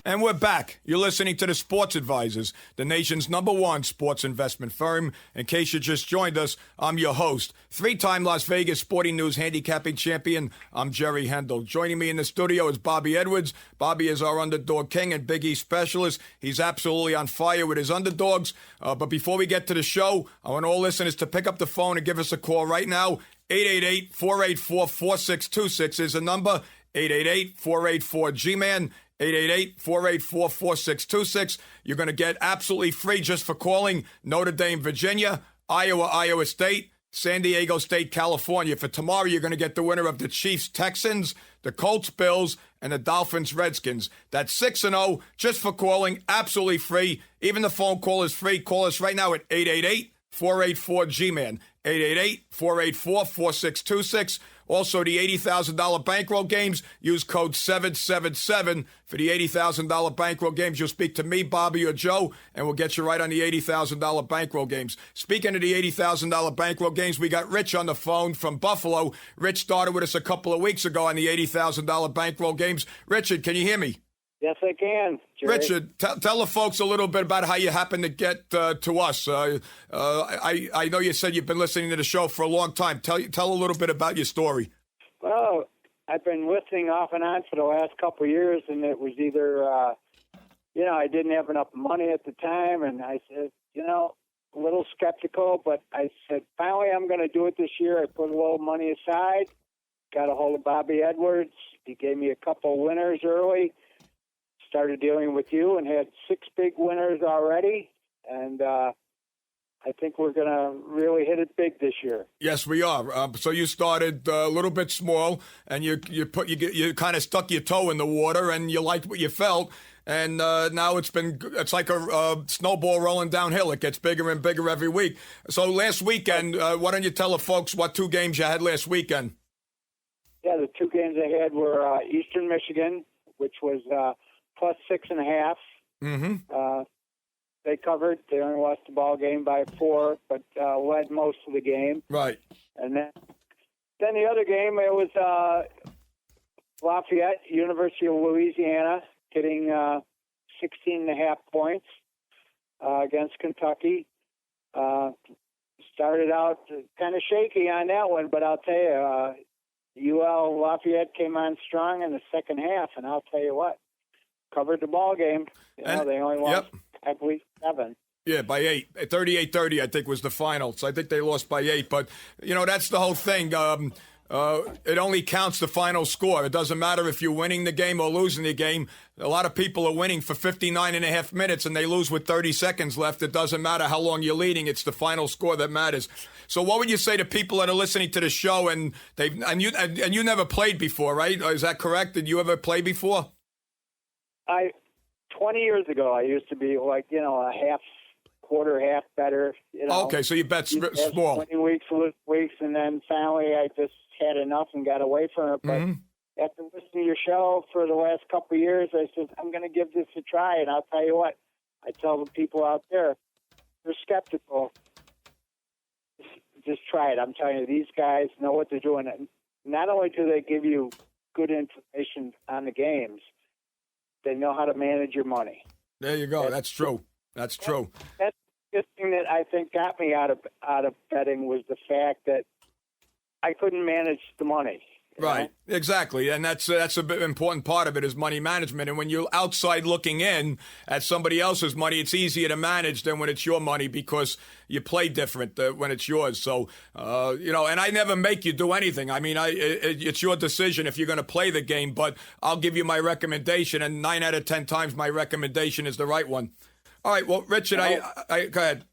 And we're back. You're listening to the Sports Advisors, the nation's #1 sports investment firm. In case you just joined us, I'm your host, 3-time Las Vegas Sporting News Handicapping Champion. I'm Jerry Hendel. Joining me in the studio is Bobby Edwards. Bobby is our underdog king and Big East specialist. He's absolutely on fire with his underdogs. But before we get to the show, I want all listeners to pick up the phone and give us a call right now. 888-484-4626 is the number. 888-484-G-MAN. 888-484-4626. You're going to get absolutely free just for calling Notre Dame, Virginia, Iowa State, San Diego State, California. For tomorrow, you're going to get the winner of the Chiefs, Texans, the Colts, Bills, and the Dolphins, Redskins. That's 6-0 just for calling, absolutely free. Even the phone call is free. Call us right now at 888-484-G-MAN. 888-484-4626. Also, the $80,000 bankroll games, use code 777 for the $80,000 bankroll games. You'll speak to me, Bobby, or Joe, and we'll get you right on the $80,000 bankroll games. Speaking of the $80,000 bankroll games, we got Rich on the phone from Buffalo. Rich started with us a couple of weeks ago on the $80,000 bankroll games. Richard, can you hear me? Yes, I can, Jerry. Richard, tell the folks a little bit about how you happened to get to us. I know you said you've been listening to the show for a long time. Tell a little bit about your story. Well, I've been listening off and on for the last couple of years, and it was either, I didn't have enough money at the time, and I said, a little skeptical, but I said, finally, I'm going to do it this year. I put a little money aside, got a hold of Bobby Edwards. He gave me a couple of winners early. Started dealing with you and had 6 big winners already, and I think we're going to really hit it big this year. Yes, we are. So you started a little bit small, and you kind of stuck your toe in the water, and you liked what you felt, and now it's like a snowball rolling downhill. It gets bigger and bigger every week. So last weekend, why don't you tell the folks what 2 games you had last weekend? Yeah, the 2 games I had were Eastern Michigan, which was plus 6.5. Mm-hmm. They covered. They only lost the ball game by 4, but led most of the game. Right. And then the other game, it was Lafayette, University of Louisiana, getting 16.5 points against Kentucky. Started out kind of shaky on that one, but I'll tell you, UL Lafayette came on strong in the second half, and I'll tell you what, covered the ball game. They only lost, I believe, 7. Yeah, by 8. 38-30, I think, was the final. So I think they lost by 8. But, that's the whole thing. It only counts the final score. It doesn't matter if you're winning the game or losing the game. A lot of people are winning for 59.5 minutes and they lose with 30 seconds left. It doesn't matter how long you're leading. It's the final score that matters. So what would you say to people that are listening to the show and you never played before, right? Is that correct? Did you ever play before? 20 years ago, I used to be like, a quarter, half better. Okay, so you bet small. 20 weeks, and then finally I just had enough and got away from it. But after listening to your show for the last couple of years, I said, I'm going to give this a try. And I'll tell you what, I tell the people out there, they're skeptical. Just try it. I'm telling you, these guys know what they're doing. And not only do they give you good information on the games, they know how to manage your money. There you go. That's true. That's true. That's the thing that I think got me out of betting was the fact that I couldn't manage the money. Right, exactly, and that's a bit important part of it is money management. And when you're outside looking in at somebody else's money, it's easier to manage than when it's your money because you play different when it's yours. So, and I never make you do anything. I mean, it's your decision if you're going to play the game, but I'll give you my recommendation, and 9 out of 10 times my recommendation is the right one. All right, well, Richard, I go ahead.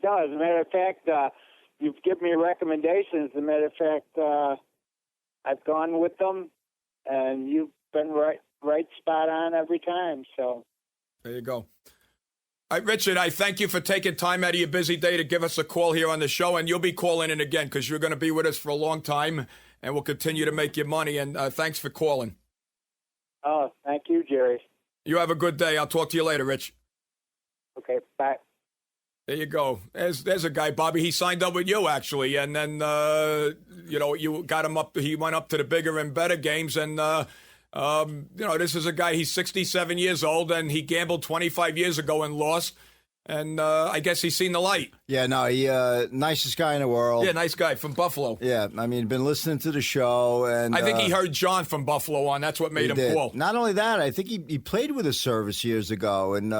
No, as a matter of fact, you've given me recommendations. As a matter of fact, I've gone with them, and you've been right spot on every time. So there you go. All right, Richard, I thank you for taking time out of your busy day to give us a call here on the show, and you'll be calling in again because you're going to be with us for a long time, and we'll continue to make you money. And thanks for calling. Oh, thank you, Jerry. You have a good day. I'll talk to you later, Rich. Okay, bye. There you go. There's a guy, Bobby. He signed up with you, actually. And then, you got him up. He went up to the bigger and better games. And, this is a guy, he's 67 years old, and he gambled 25 years ago and lost. And I guess he's seen the light. Yeah, no, he nicest guy in the world. Yeah, nice guy from Buffalo. Yeah, I mean, been listening to the show, and I think he heard John from Buffalo on. That's what made him call. Not only that, I think he played with his service years ago, and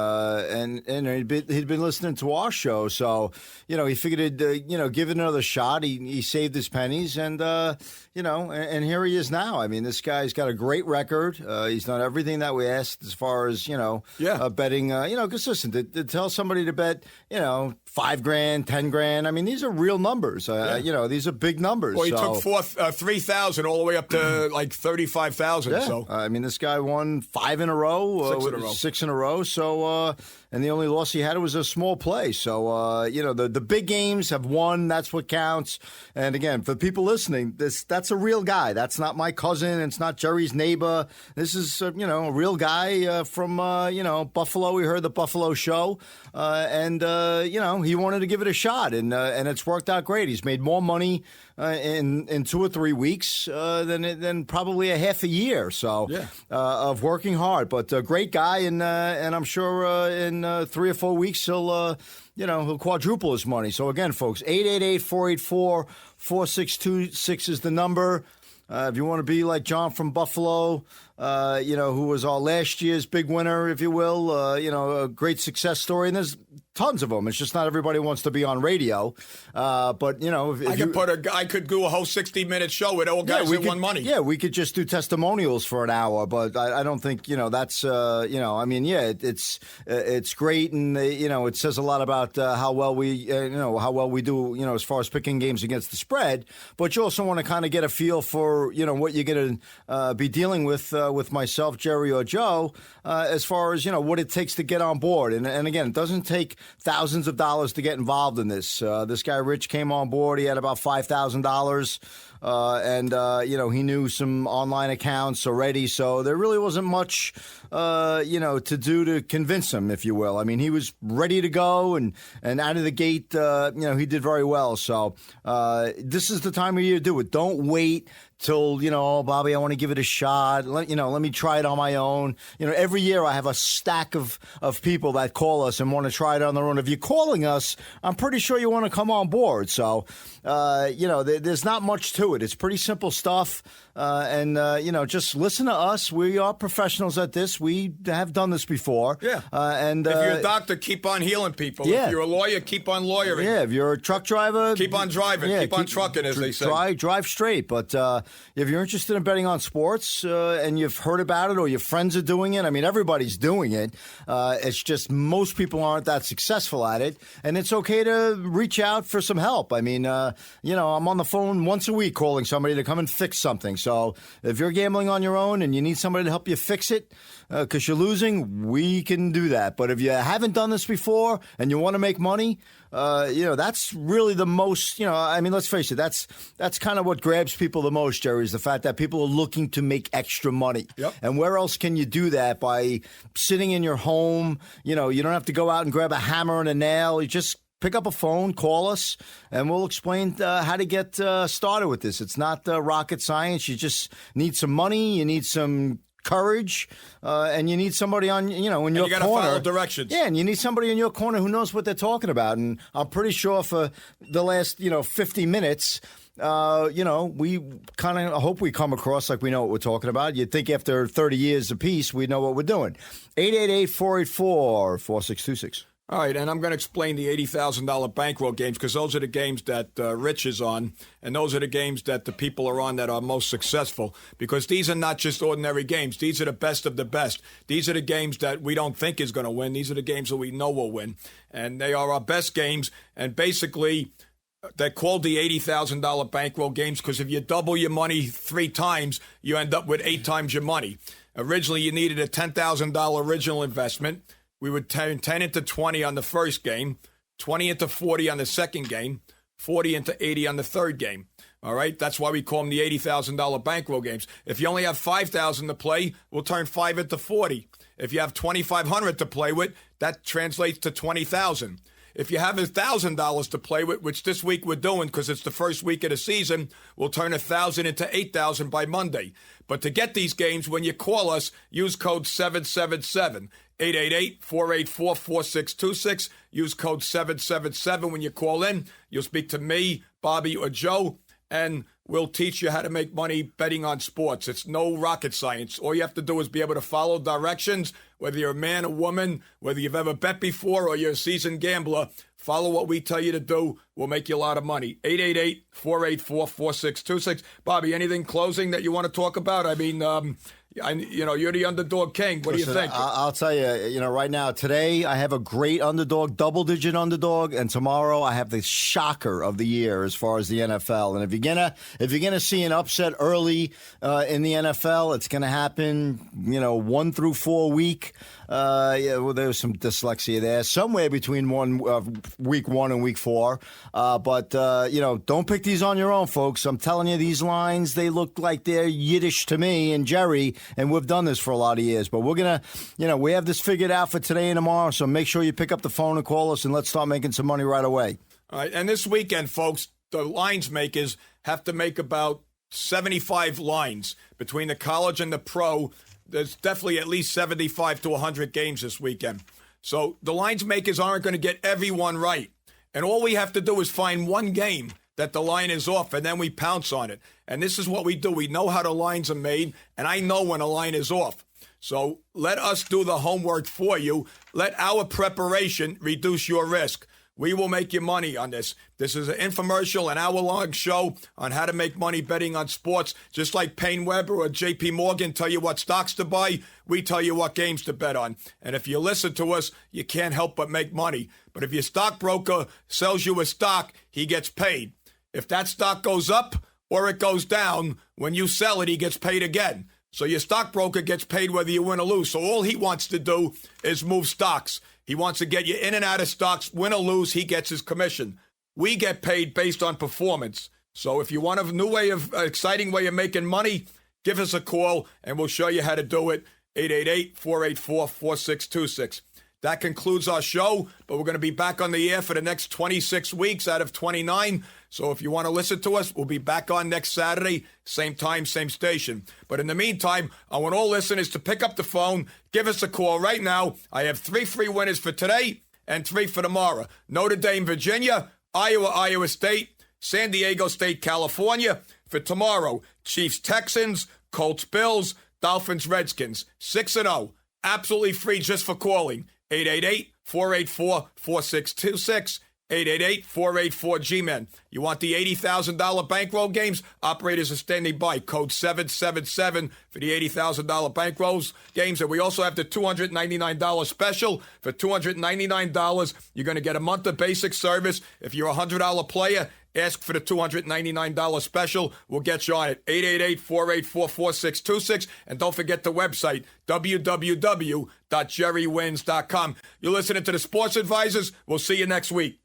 he'd been listening to our show, so he figured give it another shot. He saved his pennies, and and here he is now. I mean, this guy's got a great record. He's done everything that we asked as far as betting. Because listen, to tell somebody to bet, $5,000, $10,000. I mean, these are real numbers. These are big numbers. Well, he took 3,000 all the way up to like 35,000. Yeah. So I mean, this guy won 5 in a row, 6 in a row. So and the only loss he had was a small play. So the big games have won. That's what counts. And again, for people listening, that's a real guy. That's not my cousin. It's not Jerry's neighbor. This is a real guy from Buffalo. We heard the Buffalo show. And he wanted to give it a shot, and it's worked out great. He's made more money in 2 or 3 weeks than probably a half a year. So of working hard, but a great guy, and I'm sure in 3 or 4 weeks he'll quadruple his money. So again, folks, 888-484-4626 is the number. If you want to be like John from Buffalo, who was our last year's big winner, if you will, a great success story. And there's tons of them. It's just not everybody wants to be on radio. But, I could do a whole 60-minute show with old guys that won money. Yeah, we could just do testimonials for an hour. But I don't think, that's, it's great. And, it says a lot about how well we do, as far as picking games against the spread. But you also want to kind of get a feel for, what you're going to be dealing with myself, Jerry, or Joe, as far as, what it takes to get on board. And again, it doesn't take thousands of dollars to get involved in this. This guy, Rich, came on board. He had about $5,000. he knew some online accounts already, so there really wasn't much, to do to convince him, if you will. I mean, he was ready to go, and out of the gate, he did very well. So this is the time of year to do it. Don't wait till, oh, Bobby, I want to give it a shot. Let me try it on my own. Every year I have a stack of people that call us and want to try it on their own. If you're calling us, I'm pretty sure you want to come on board. So, there's not much to it. It's pretty simple stuff. Just listen to us. We are professionals at this. We have done this before. Yeah. And if you're a doctor, keep on healing people. Yeah. If you're a lawyer, keep on lawyering. Yeah. If you're a truck driver, keep on driving. Yeah, keep on trucking, as they say. Drive straight. But if you're interested in betting on sports and you've heard about it or your friends are doing it, I mean, everybody's doing it. It's just most people aren't that successful at it. And it's okay to reach out for some help. I mean, I'm on the phone once a week calling somebody to come and fix something. So if you're gambling on your own and you need somebody to help you fix it because you're losing, we can do that. But if you haven't done this before and you want to make money, that's really the most, let's face it, that's kind of what grabs people the most, Jerry, is the fact that people are looking to make extra money. Yep. And where else can you do that? By sitting in your home. You don't have to go out and grab a hammer and a nail. You just pick up a phone, call us, and we'll explain how to get started with this. It's not rocket science. You just need some money. You need some courage, and you need somebody on, in your corner. You got to follow directions. Yeah, and you need somebody in your corner who knows what they're talking about. And I'm pretty sure for the last, 50 minutes, we kind of hope we come across like we know what we're talking about. You'd think after 30 years apiece, we'd know what we're doing. 888-484-4626. All right, and I'm going to explain the $80,000 bankroll games because those are the games that Rich is on, and those are the games that the people are on that are most successful because these are not just ordinary games. These are the best of the best. These are the games that we don't think is going to win. These are the games that we know will win, and they are our best games, and basically they're called the $80,000 bankroll games because if you double your money 3 times, you end up with 8 times your money. Originally, you needed a $10,000 original investment. We would turn 10 into 20 on the first game, 20 into 40 on the second game, 40 into 80 on the third game. All right? That's why we call them the $80,000 bankroll games. If you only have $5,000 to play, we'll turn 5 into 40. If you have $2,500 to play with, that translates to $20,000. If you have $1,000 to play with, which this week we're doing because it's the first week of the season, we'll turn 1,000 into 8,000 by Monday. But to get these games, when you call us, use code 777. 888-484-4626. Use code 777 when you call in. You'll speak to me, Bobby, or Joe, and we'll teach you how to make money betting on sports. It's no rocket science. All you have to do is be able to follow directions, whether you're a man or woman, whether you've ever bet before or you're a seasoned gambler. Follow what we tell you to do. We'll make you a lot of money. 888-484-4626. Bobby, anything closing that you want to talk about? I mean, you're the underdog king. What do you think? I'll tell you, right now, today I have a great underdog, double-digit underdog, and tomorrow I have the shocker of the year as far as the NFL. And if you're gonna see an upset early in the NFL, it's gonna happen, 1 through 4 week. There's some dyslexia there, somewhere between week 1 and week 4. But don't pick these on your own, folks. I'm telling you, these lines, they look like they're Yiddish to me and Jerry. And we've done this for a lot of years, but we're going to, we have this figured out for today and tomorrow. So make sure you pick up the phone and call us and let's start making some money right away. All right. And this weekend, folks, the lines makers have to make about 75 lines between the college and the pro. There's definitely at least 75 to 100 games this weekend. So the lines makers aren't going to get everyone right. And all we have to do is find one game that the line is off, and then we pounce on it. And this is what we do. We know how the lines are made, and I know when a line is off. So let us do the homework for you. Let our preparation reduce your risk. We will make you money on this. This is an infomercial, an hour-long show on how to make money betting on sports. Just like Payne Weber or J.P. Morgan tell you what stocks to buy, we tell you what games to bet on. And if you listen to us, you can't help but make money. But if your stockbroker sells you a stock, he gets paid. If that stock goes up or it goes down, when you sell it, he gets paid again. So your stockbroker gets paid whether you win or lose. So all he wants to do is move stocks. He wants to get you in and out of stocks. Win or lose, he gets his commission. We get paid based on performance. So if you want a new way of, exciting way of making money, give us a call and we'll show you how to do it. 888-484-4626. That concludes our show, but we're going to be back on the air for the next 26 weeks out of 29. So if you want to listen to us, we'll be back on next Saturday, same time, same station. But in the meantime, I want all listeners to pick up the phone, give us a call right now. I have 3 free winners for today and 3 for tomorrow. Notre Dame, Virginia, Iowa State, San Diego State, California. For tomorrow, Chiefs, Texans, Colts, Bills, Dolphins, Redskins. 6-0. Absolutely free just for calling. 888-484-4626. 888-484-G-MEN. You want the $80,000 bankroll games? Operators are standing by. Code 777 for the $80,000 bankrolls games. And we also have the $299 special. For $299, you're going to get a month of basic service. If you're a $100 player, ask for the $299 special. We'll get you on it. 888-484-4626. And don't forget the website, www.jerrywins.com. You're listening to the Sports Advisors. We'll see you next week.